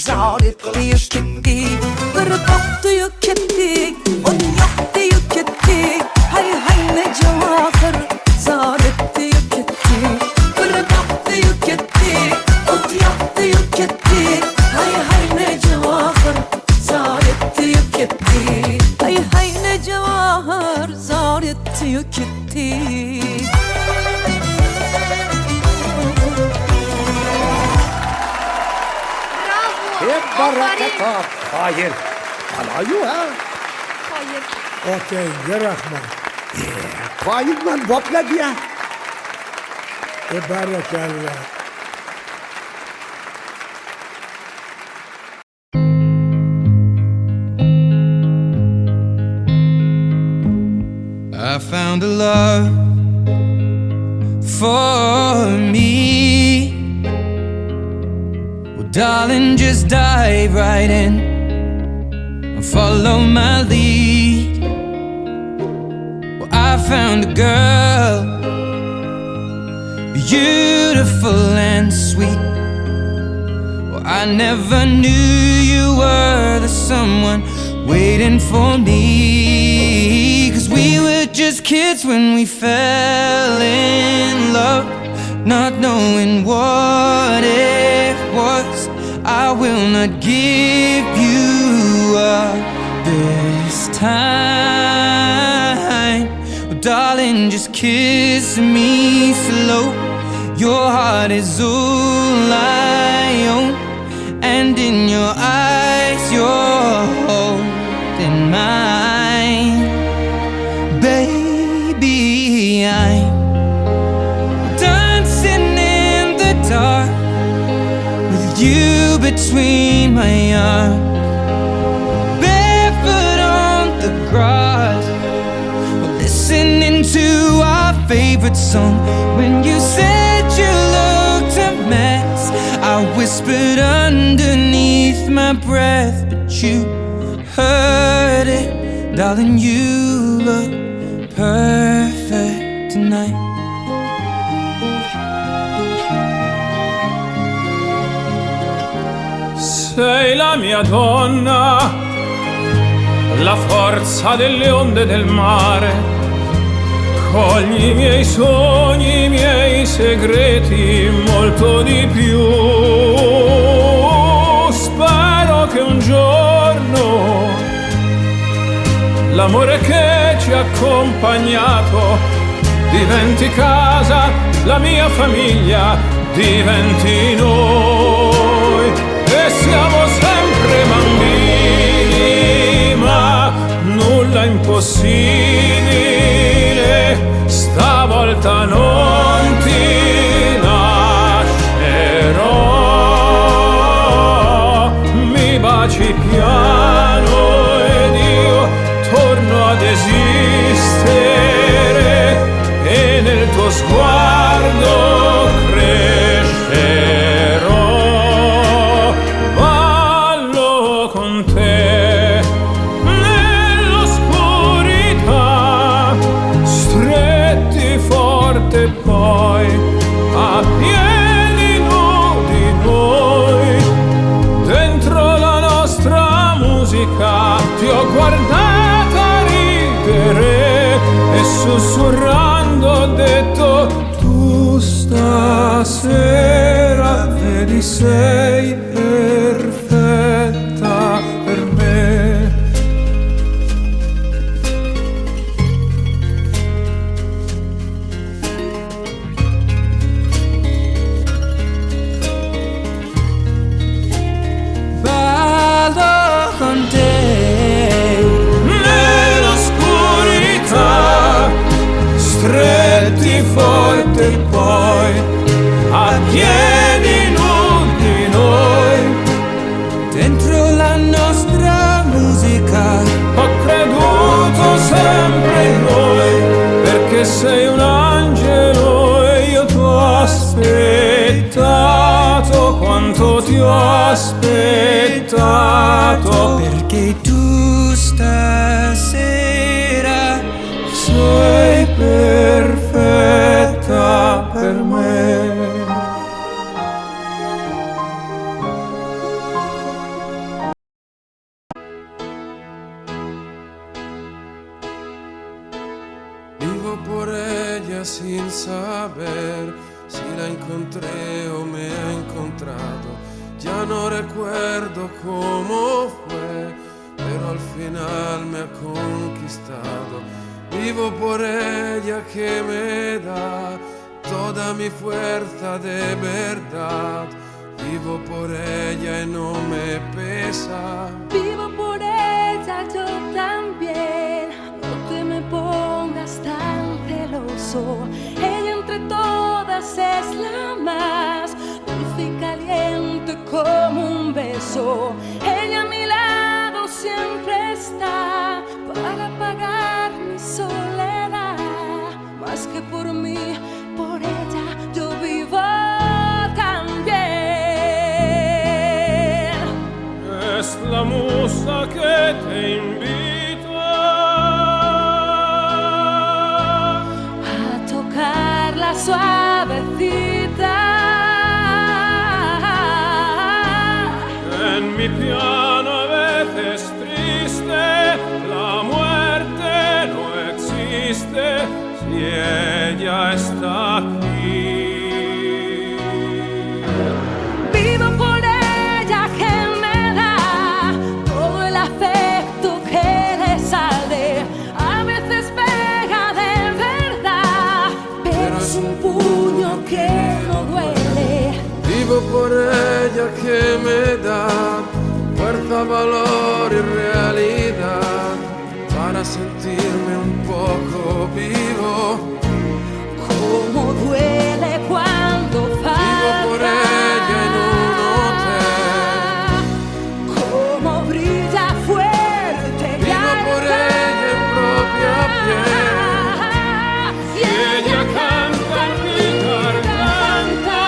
zor etdi ketdi bir boqdi ketdi o't yoqdi ketdi hay hay ne javohir zor etdi ketdi bir boqdi ketdi o't yoqdi ketdi hay hay ne javohir zor etdi ketdi Barakatlar. Hayır. Alayu ha. Otangga rahmat. Qoyilman boplab ya. Barakalla. I found a love for me. Well, darling, just dive right in and follow my lead. Well, I found a girl, beautiful and sweet. Well, I never knew you were the someone waiting for me. 'Cause we were just kids when we fell in love, not knowing what it was. I will not give you up this time. Oh, darling, just kiss me slow. Your heart is all I own, and in your eyes you're holding mine. Baby, I'm dancing in the dark with you between my arms, barefoot on the grass, listening to our favorite song. When you said you looked a mess, I whispered underneath my breath, but you heard it. Darling, you look perfect tonight. Sei la mia donna, la forza delle onde del mare. Cogli i miei sogni, i miei segreti, molto di più. Spero che un giorno l'amore che ci ha accompagnato diventi casa, la mia famiglia diventi noi. E siamo sempre bambini, ma nulla impossibile. Stavolta non ti lascerò. Mi baci piano ed io torno ad esistere, e nel tuo sguardo crescerò. Ballo con te nell'oscurità, stretti forte poi a piedi nudi noi. Dentro la nostra musica ti ho guardata ridere e sussurrando ho detto: tu stasera vedi sei perfetta per me. Ballo con te nell'oscurità, stretti forte poi a piedi nudi noi. Dentro la nostra musica ho creduto sempre in noi, perché sei un angelo e io t'ho aspettato quanto ti ho aspettato, perché tu stasera sei perfetta per me. Vivo por ella sin saber si la encontré o me ha encontrado. Ya no recuerdo cómo fue, pero al final me ha conquistado. Vivo por ella que me da toda mi fuerza de verdad. Vivo por ella y no me pesa. Vivo por ella yo también. No te me pongas tan celoso. Ella entre todas es la más dulce y caliente como un beso. Ella a mi lado siempre está para apagar mi soledad. Más que por mí, por ella yo vivo también. Es la musa que te invita a tocarla suavecita. en mi piano a veces triste. La muerte no existe si ella está aquí. Vivo por ella que me da todo el afecto que le sale. A veces pega de verdad, pero es un puño que no duele. Vivo por ella que me da fuerza, valor y realidad para sentirme un poco vivo. Cómo duele cuando falta. Vivo por ella en un hotel. Cómo brilla fuerte. Vivo por ella en propia piel. Y ella canta en mi garganta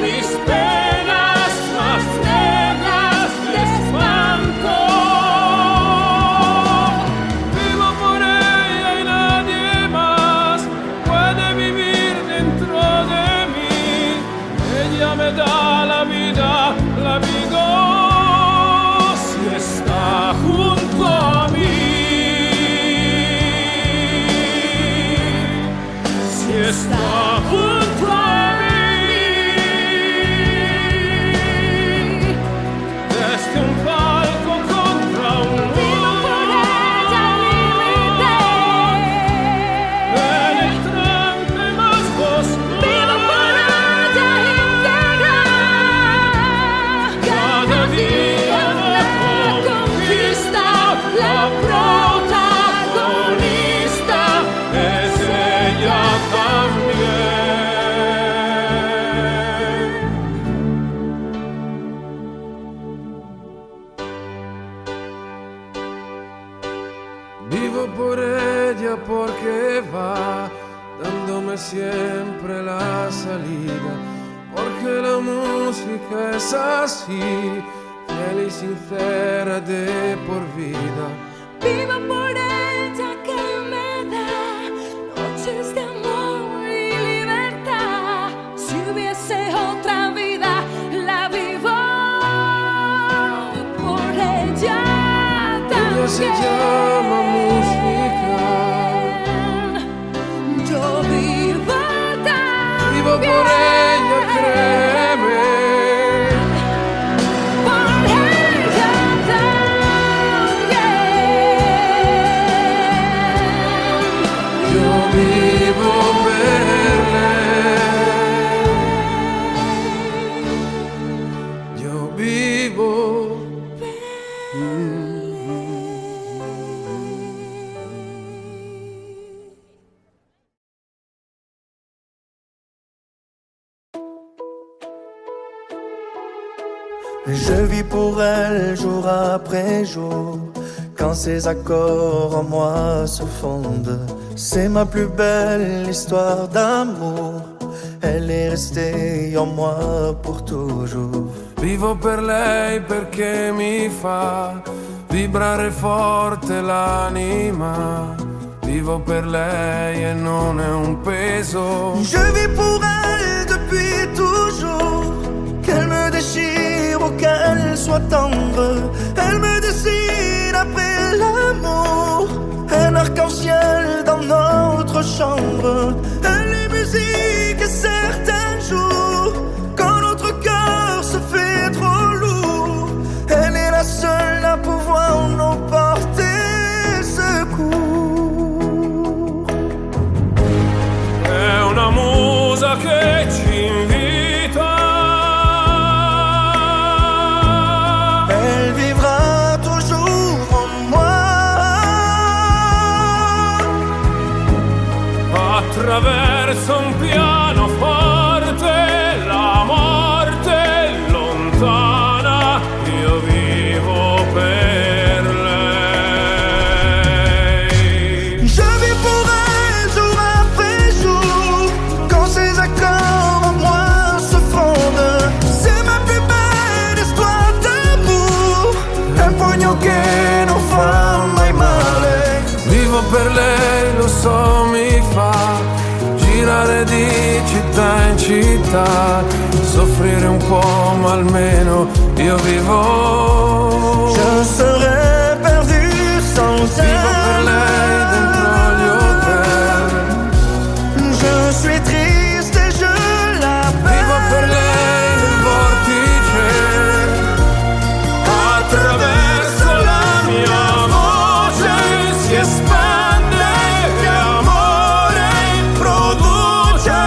mis penas más negras de espanto. Vivo por ella y nadie más puede vivir dentro de mí. Ella me da la vida si está junto a mí. Si está junto a mí. Desde un palco contra un muro, penetrante más oscuro. Vivo por ella íntegra. Cada día la conquista, la protagonista Es ella también. Vivo por ella porque va dándome siempre la salida, porque la música es así, fiel y sincera de por vida. Vivo por ella que me da noches de amor y libertad. Si hubiese otra vida, la vivo por ella también. Ella se llama música. Yo vivo también. Vivo por ella, créeme. Por ella también. Yo vivo per lei. Yo vivo. Je vis pour elle jour après jour. Quand ses accords en moi se fondent, c'est ma plus belle histoire d'amour. Elle est restée en moi pour toujours. Vivo per lei perché mi fa vibrare forte l'anima. Vivo per lei e non è un peso. Je vis pour elle depuis toujours. Qu'elle me déchire ou qu'elle soit tendre, elle me dessine après l'amour. Un arc-en-ciel dans notre chambre. Elle est musique et certains jours, quand notre cœur se fait trop lourd, elle est la seule à pouvoir nous porter secours. È una musa che ci invita attraverso un pianoforte, la morte lontana, io vivo per lei. Je vis pour elle jour après jour, quand ses accords en moi se fondent. C'est ma plus belle histoire d'amour, un pugno che non fa mai male. Vivo per lei, lo so, mi fa girare di città in città, soffrire un po', ma almeno io vivo. Je serais perdu sans elle. Vivo per lei dentro gli hotel. Je suis triste et je l'appelle. Vivo per lei nel vortice, Attraverso la mia voce si espande e amore produce.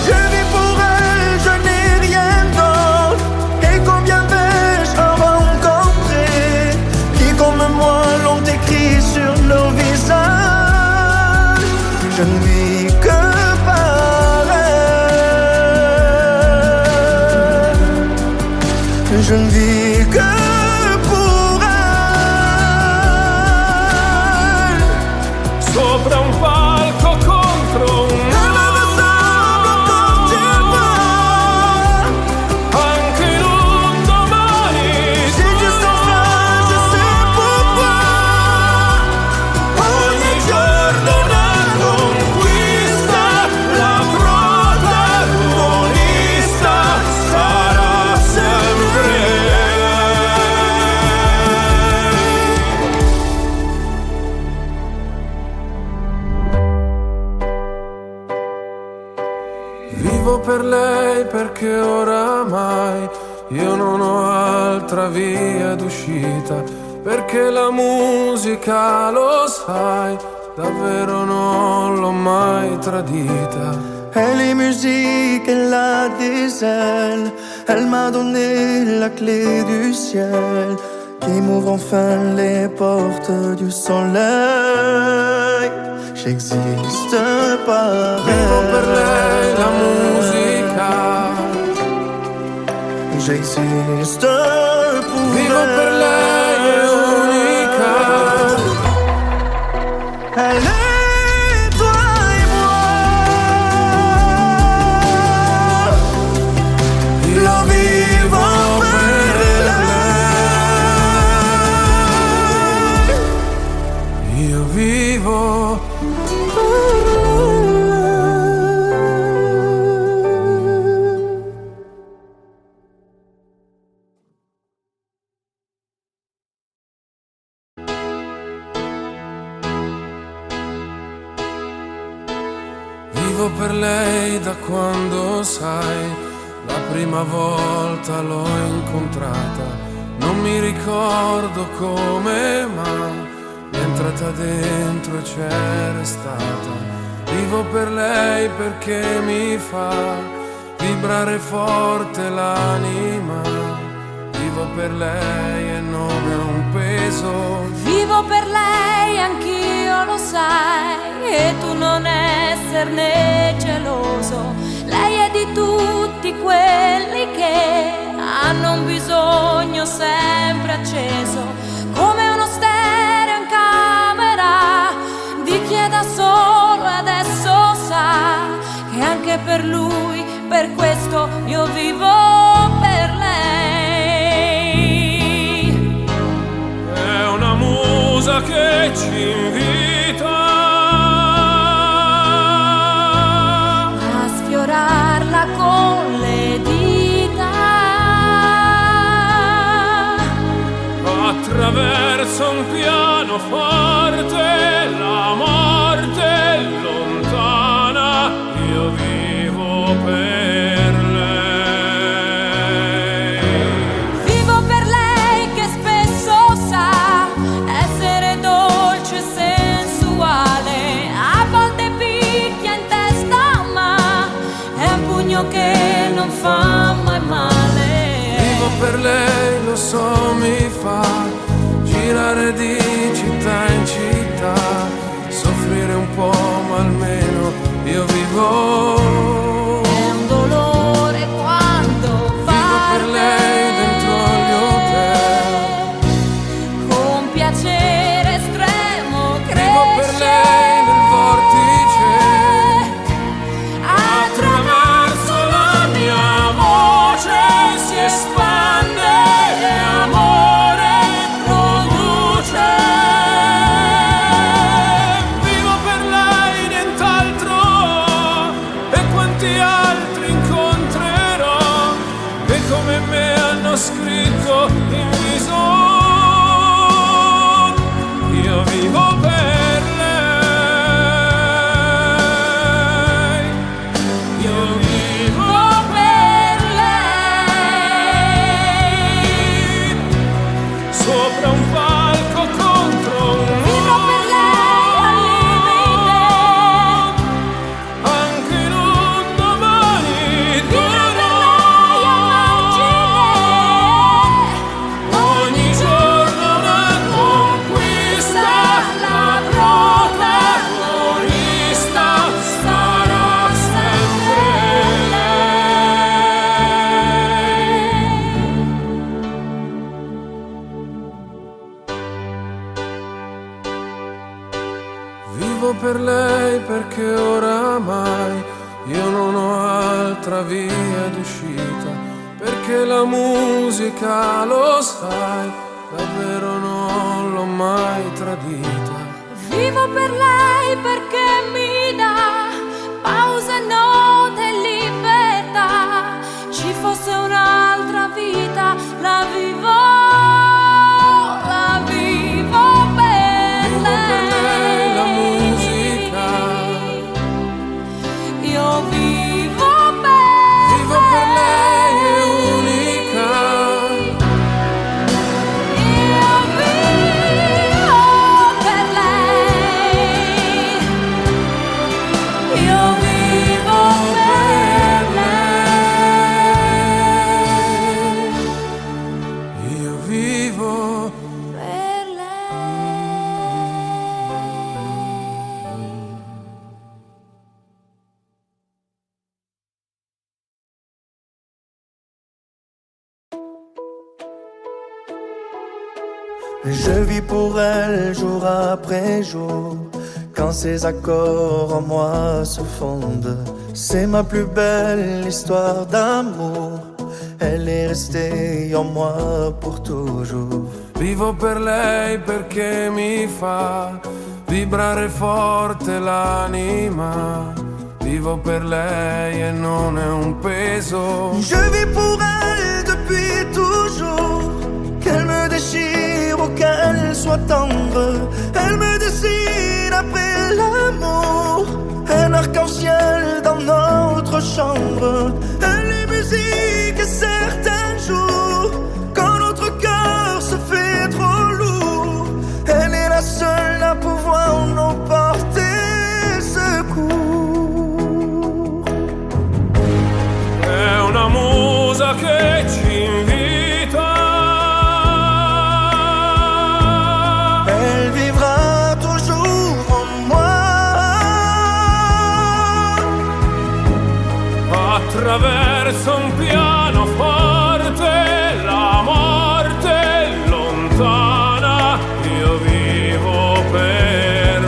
Je vis pour elle, je n'ai rien d'autre. Et combien vais-je en rencontrer qui comme moi l'ont écrit sur nos visages. Je ne vis que par elle. Je ne vis que pour elle. Sopra un palco contro un Elle me ressemble quand tu vois. anche in un domani. Si Dieu s'en fait, je sais pourquoi. Ogni giorno una conquista, la protagonista sarà sempre lei. vivo per lei perché oramai io non ho altra via d'uscita, perché la musica, lo sai, davvero non l'ho mai tradita. Elle est musique, elle a des ailes. Elle m'a donné la clé du ciel qui m'ouvre enfin les portes du soleil. J'existe par Vivo per elle. lei la musica, J'existe pour vivo elle. per lei è unica. Elle est toi et moi. Io vivo per lei. Io vivo. Vivo per lei da quando, sai, la prima volta l'ho incontrata. Non mi ricordo come, ma mi è entrata dentro e c'è restata. Vivo per lei perché mi fa vibrare forte l'anima. Vivo per lei e non è un peso. Vivo per lei, anch'io lo sai, e tu non esserne geloso. Lei è di tutti quelli che hanno un bisogno sempre acceso, come uno stereo in camera di chi è da solo e adesso sa che anche per lui, per questo io vivo per lei. È una musa che ci invita A sfiorarla con le dita, attraverso un pianoforte, la morte lontana, io vivo per lei. vivo per lei che spesso sa essere dolce e sensuale, a volte picchia in testa ma è un pugno che non fa mai male. Vivo per lei, lo so, mi fa girare di città in città, soffrire un po', ma almeno io vivo. È un dolore quando Vivo per lei dentro gli hotel. con piacere estremo cresce. Vivo per lei nel vortice. Attraverso la mia voce si espande e amore produce. Vivo per lei, nient'altro, e quanti altri incontrerò che come me hanno scritto in viso. Io vivo per lei. Io vivo per lei. Sopra un palco contro un Vivo per lei al limite. anche in un domani Vivo per lei a margine. ogni giorno una conquista. La protagonista sarà sempre lei. Vivo per lei perché oramai io non ho altra via d'uscita, perché la musica, lo sai, davvero non l'ho mai tradita. Vivo per lei perché mi dà pause, note e libertà. Ci fosse un'altra vita, la vivo per Vivo per lei la musica. Io vivo Vivo per lei è unica. Io vivo per lei. Io vivo per lei. Io vivo per lei. Je vis pour elle jour après jour. Quand ses accords en moi se fondent, c'est ma plus belle histoire d'amour. Elle est restée en moi pour toujours. Vivo per lei perché mi fa vibrare forte l'anima. Vivo per lei e non è un peso. Je vis pour elle depuis toujours. Qu'elle me déchire ou qu'elle soit tendre, elle me dessine après l'amour. Un arc-en-ciel dans notre chambre. Elle est musique et certains jours, quand notre cœur se fait trop lourd, elle est la seule à pouvoir nous porter secours. È una musa che ci invita. Elle vivra toujours en moi. Attraverso un pianoforte la morte è lontana. Io vivo per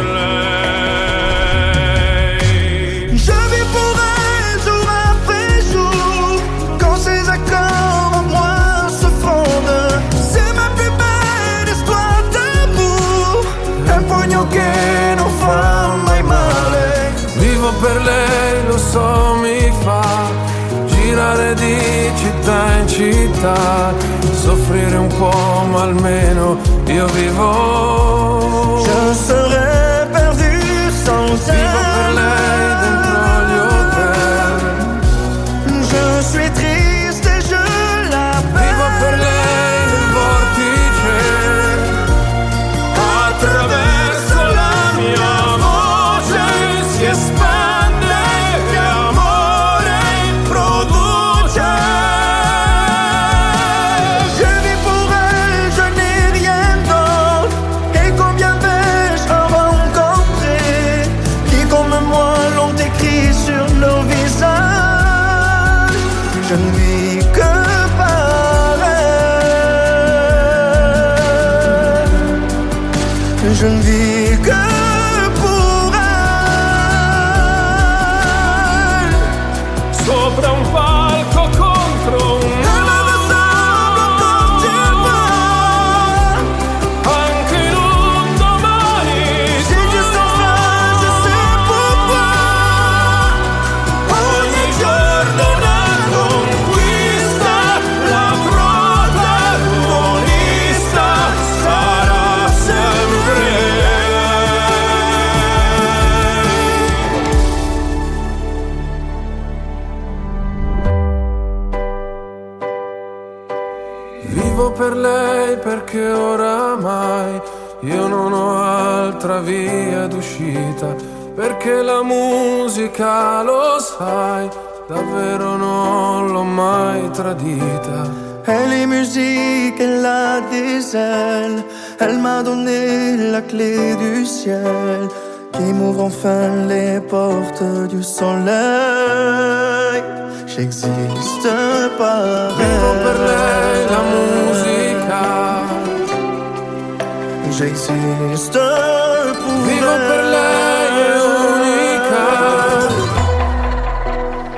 lei. Je vis pour elle jour après jour. Quand ses accords en moi se fondent, c'est ma plus belle histoire d'amour. Un pugno che non fa mai male. Vivo per lei, lo so, mi fa girare di città in città, soffrire un po', ma almeno io vivo. Je serais perdu sans elle. Vivo per lei dentro gli hotel. Je suis triste et je l'appelle. Vivo per lei nel vortice. Attraverso la mia voce si espande e amore produce. Je vis pour elle, je n'ai rien d'autre. Et combien vais-je en rencontrer Je ne vis que par elle. Je ne vis que pour elle. Sopra un palco contro un per lei perché oramai io non ho altra via d'uscita, perché la musica, lo sai, davvero non l'ho mai tradita. Elle est musique, elle a des ailes. Elle m'a donné la clé du ciel qui m'ouvre enfin les portes du soleil. J'existe par elle. Vivo per lei la musica. J'existe pour Vivo elle. per lei è unica.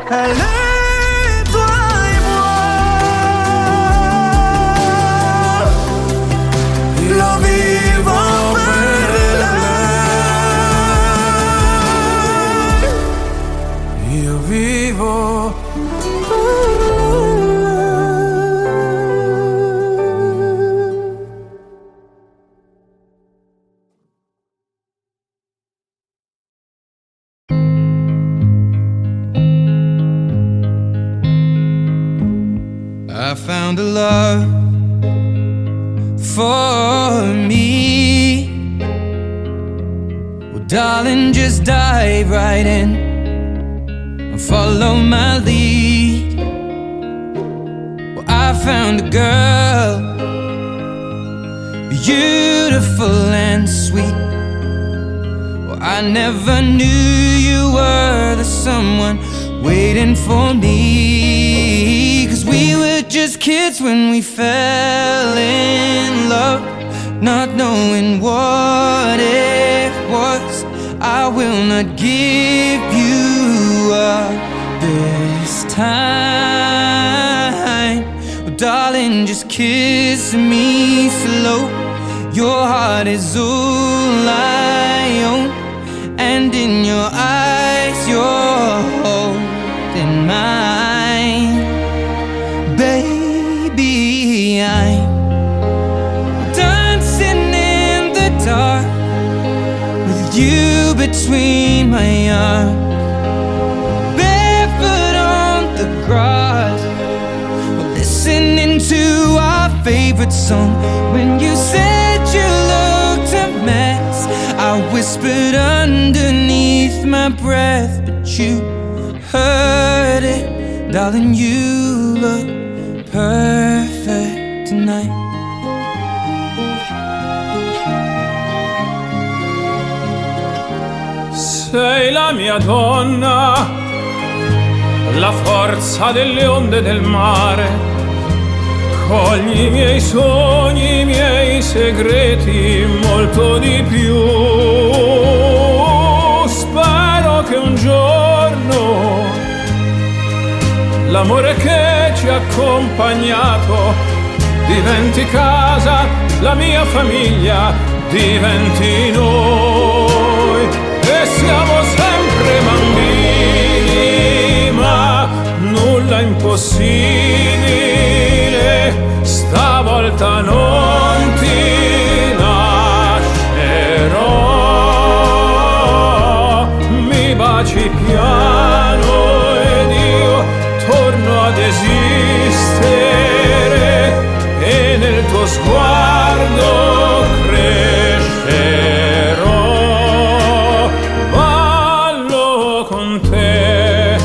Elle est toi et moi. Io vivo per lei. Io vivo. I found a love for me. Well, darling, just dive right in and follow my lead. Well, I found a girl, beautiful and sweet. Well, I never knew you were the someone waiting for me, 'cause we were just kids when we fell in love, not knowing what it was. I will not give you up this time. Oh, darling, just kiss me slow. Your heart is all I own, and in your eyes you're holding mine. Baby, I'm dancing in the dark with you between my arms, barefoot on the grass, listening to our favorite song. When you said you looked a mess, I whispered underneath my breath, but you heard it. Darling, you look perfect tonight. Sei la mia donna, la forza delle onde del mare. Cogli i miei sogni, i miei segreti, molto di più. Spero che un giorno l'amore che ci ha accompagnato diventi casa, la mia famiglia diventi noi. E siamo sempre bambini, ma nulla impossibile. Stavolta non ti lascerò. Mi baci piano ed io torno ad esistere, e nel tuo sguardo crescerò. Ballo con te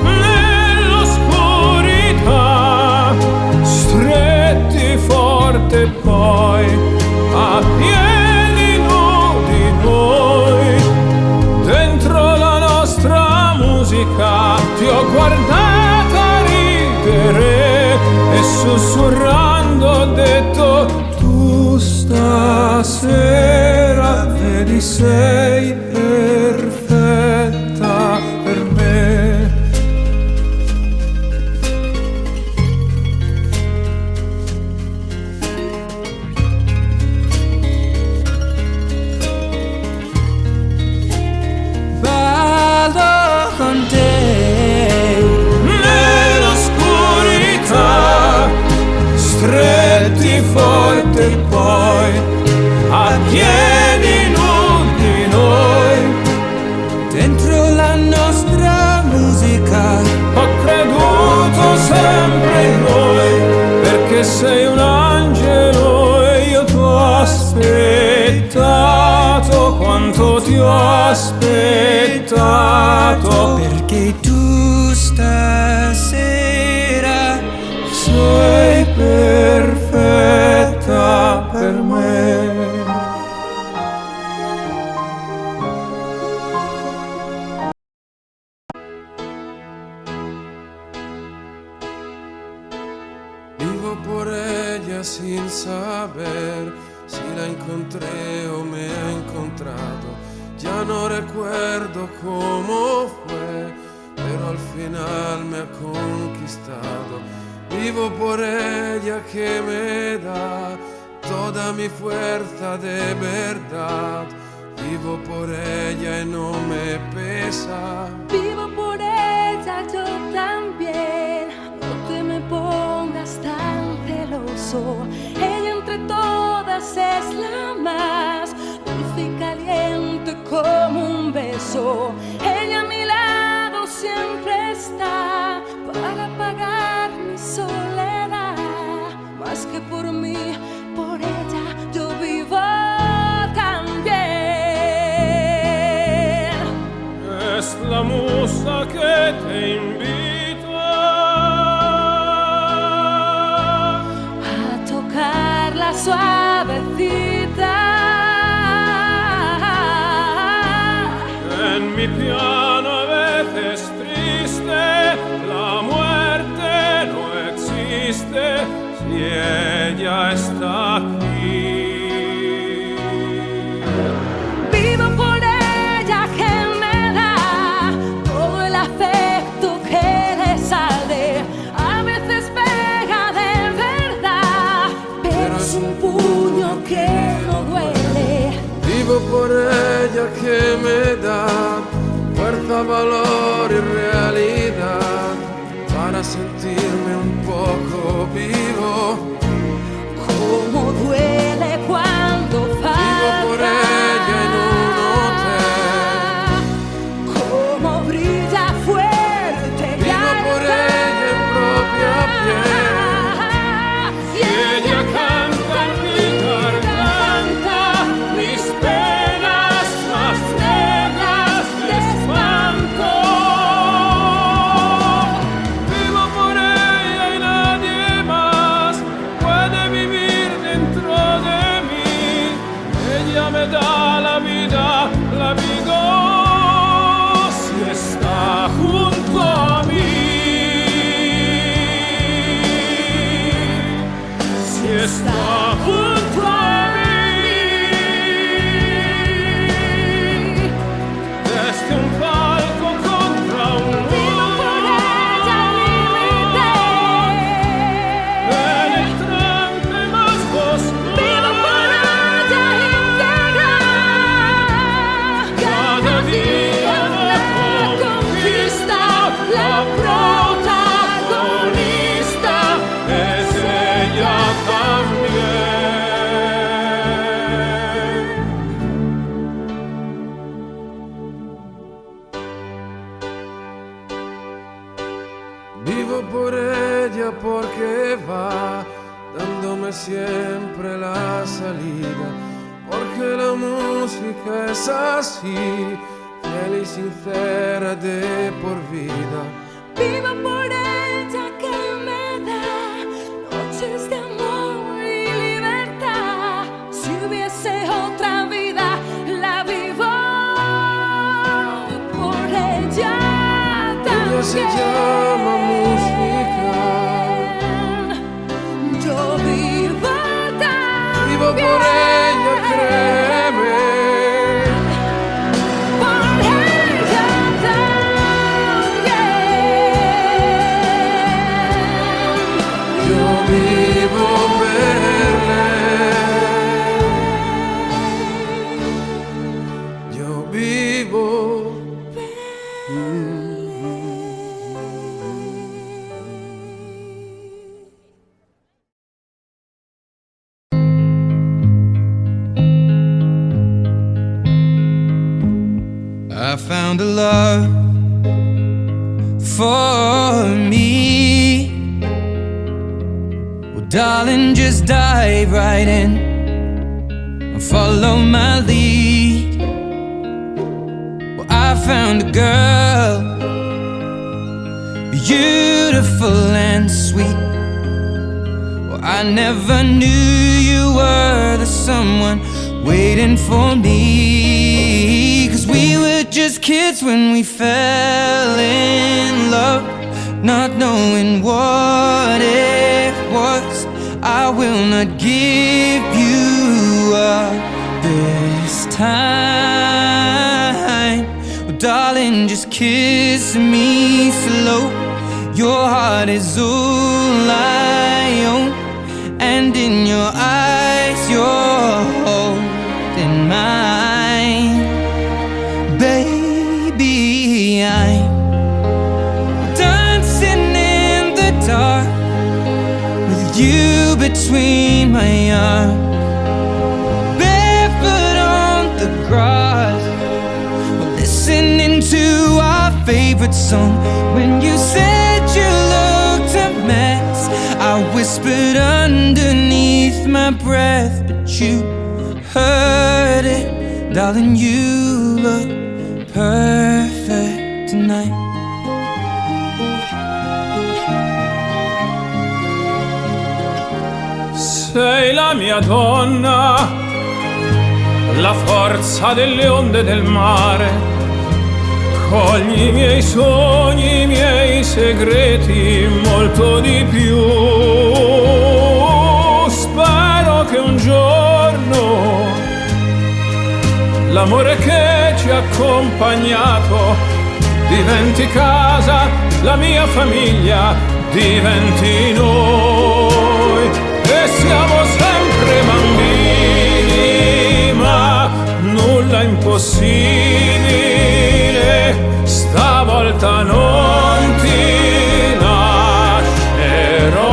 nell'oscurità, stretti forte poi a piedi nudi noi. Dentro la nostra musica ti ho guardata ridere ridere e sussurrando ho detto tu stasera vedi sei perfetta per me. Ballo con te nell'oscurità, stretti forte e poi a piedi nudi noi, dentro la nostra musica. Ho creduto sempre in noi, perché sei un angelo e io t'ho aspettato quanto ti ho aspettato, perché tu stasera sei perfetta per me. Vivo por ella sin saber si la encontré o me ha encontrado. Ya no recuerdo cómo fue, pero al final me ha conquistado. Vivo por ella que me da toda mi fuerza de verdad. Vivo por ella y no me pesa. Vivo por ella yo también. No te me pongas tan celoso. Ella entre todas es la más dulce y caliente como un beso. Ella a mi lado siempre está para apagar mi soledad. Más que por mí, por ella yo vivo también. Es la musa que te invita a tocarla suavecita. En mi piano a veces triste, la muerte no existe si ella está aquí. Vivo por ella que me da todo el afecto que le sale. A veces pega de verdad, pero es un puño que no duele. Vivo por ella que me da fuerza, valor y realidad para sentirme un poco vivo. Cómo duele cuando falta. Vivo por ella en un hotel. Cómo brilla fuerte. Vivo por ella en propia piel. Y ella canta en mi garganta mis penas más negras de espanto. Vivo por ella y nadie más puede vivir dentro de mí. Ella me da la vida si está junto a mí. Si está junto a mí. Desde un palco contra un muro, penetrante más oscuro. Vivo por ella íntegra. Cada día la conquista, la protagonista es ella también. Vivo por ella porque va dándome siempre la salida, porque la música es así, fiel y sincera de por vida. Vivo por ella que me da noches de amor y libertad. Si hubiese otra vida, la vivo por ella también. Ella se llama música. found a love for me. Well, darling, just dive right in and follow my lead. Well, I found a girl, beautiful and sweet. Well, I never knew you were the someone waiting for me. 'Cause we were just kids when we fell in love, not knowing what it was. I will not give you up this time. Oh, darling, just kiss me slow. Your heart is all I own, and in your eyes you're holding mine. Baby, I'm dancing in the dark with you between my arms, barefoot on the grass, listening to our favorite song. When you said you looked a mess, I whispered underneath my breath, but you heard it. Darling, you look perfect tonight. Sei la mia donna, la forza delle onde del mare. Cogli i miei sogni, i miei segreti, molto di più. Spero che un giorno l'amore che ci ha accompagnato diventi casa, la mia famiglia diventi noi. E siamo sempre bambini, ma nulla è impossibile. Stavolta non ti lascerò.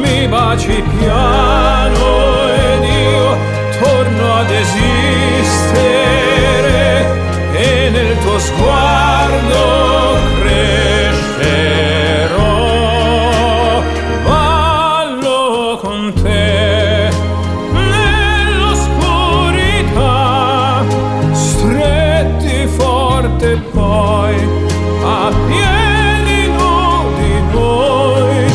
Mi baci piano ed io torno ad esistere, e nel tuo sguardo crescerò. Ballo con te nell'oscurità, stretti forte poi a piedi nudi noi.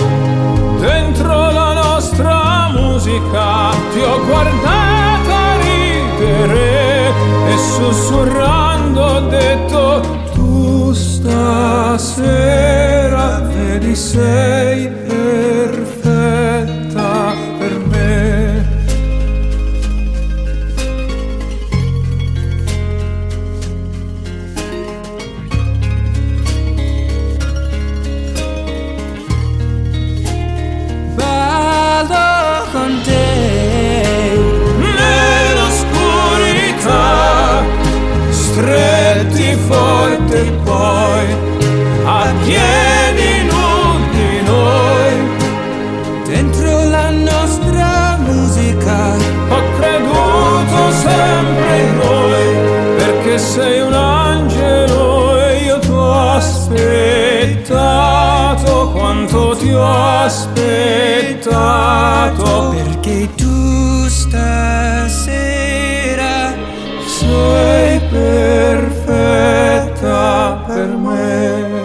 Dentro la nostra musica ti ho guardata ridere e sussurrando ho detto: tu stasera vedi sei perfetta per me. Ballo con te Nell'oscurità, stretti forte poi a piedi nudi noi. dentro la nostra musica. Ho creduto sempre in noi, perché sei un angelo e io ti ho aspettato. Quanto ti ho aspettato, Perché tu stasera sei perfetta per me.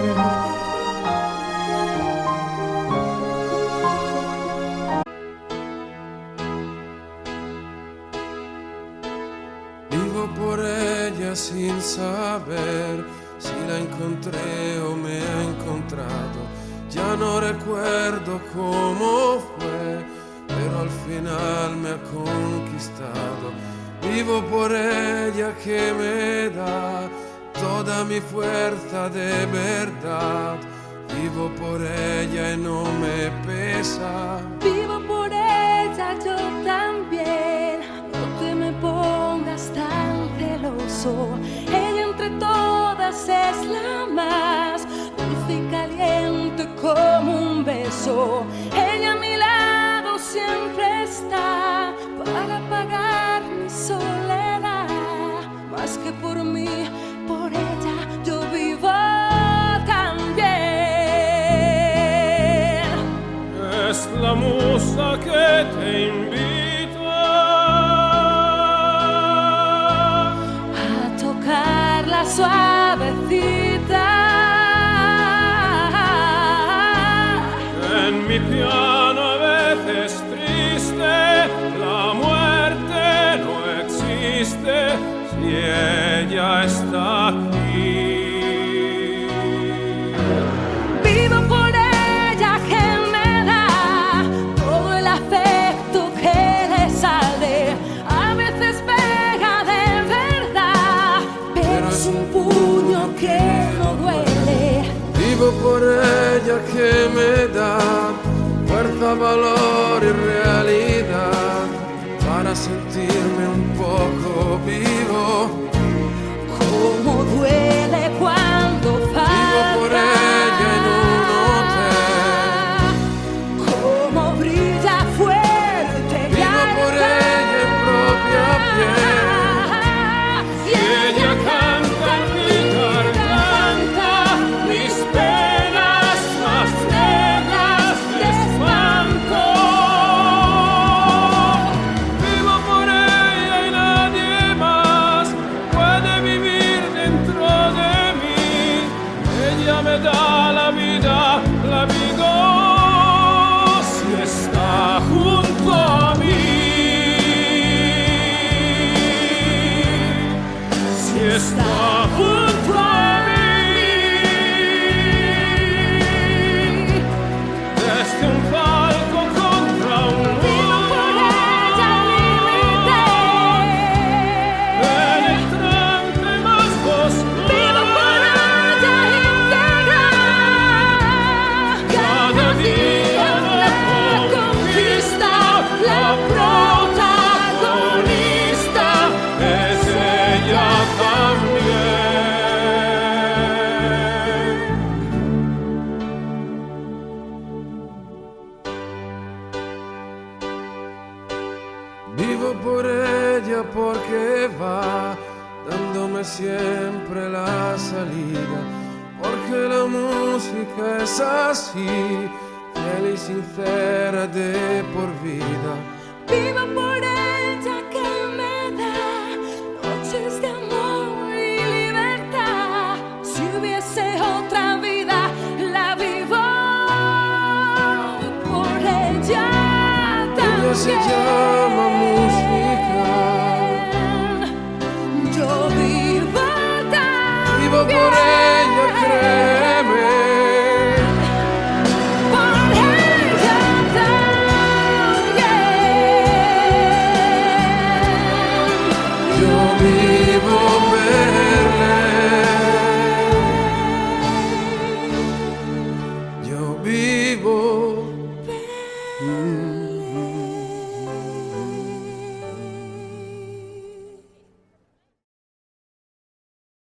Vivo por ella sin saber si la encontré o me ha encontrado. Ya no recuerdo cómo fue, pero al final me ha conquistado. Vivo por ella que me da toda mi fuerza de verdad. Vivo por ella y no me pesa. Vivo por ella yo también, no te me pongas tan celoso. Ella entre todas es la más dulce y caliente como un beso. Ella a mi lado siempre está para apagar mi soledad. Más que por mí, por ella, yo vivo también. Es la musa que te invita a tocarla suavecita. En mi piano a veces triste, la muerte no existe si ella está aquí. Vivo por ella que me da todo el afecto que le sale. A veces pega de verdad, pero es un puño que no duele. Vivo por ella que me da fuerza, valor y realidad para sentirme un poco vivo. Cómo duele cuando falta. Vivo por ella en un hotel. Cómo brilla fuerte. Vivo por ella en propia piel. Y ella canta en mi garganta mis penas más negras de espanto. Vivo por ella y nadie más puede vivir dentro de mí. Ella me da la vida, la vivo si está junto a mí. Si está junto a mí. Desde un palco contra un muro, penetrante más oscuro. Cada día la conquista, la protagonista es ella también. Vivo por ella porque va dándome siempre la salida, porque la música es así, fiel y sincera de por vida. Vivo por ella que me da noches de amor y libertad. Si hubiese otra vida, la vivo por ella también. Ella se llama música. Yo vivo también. Vivo por ella.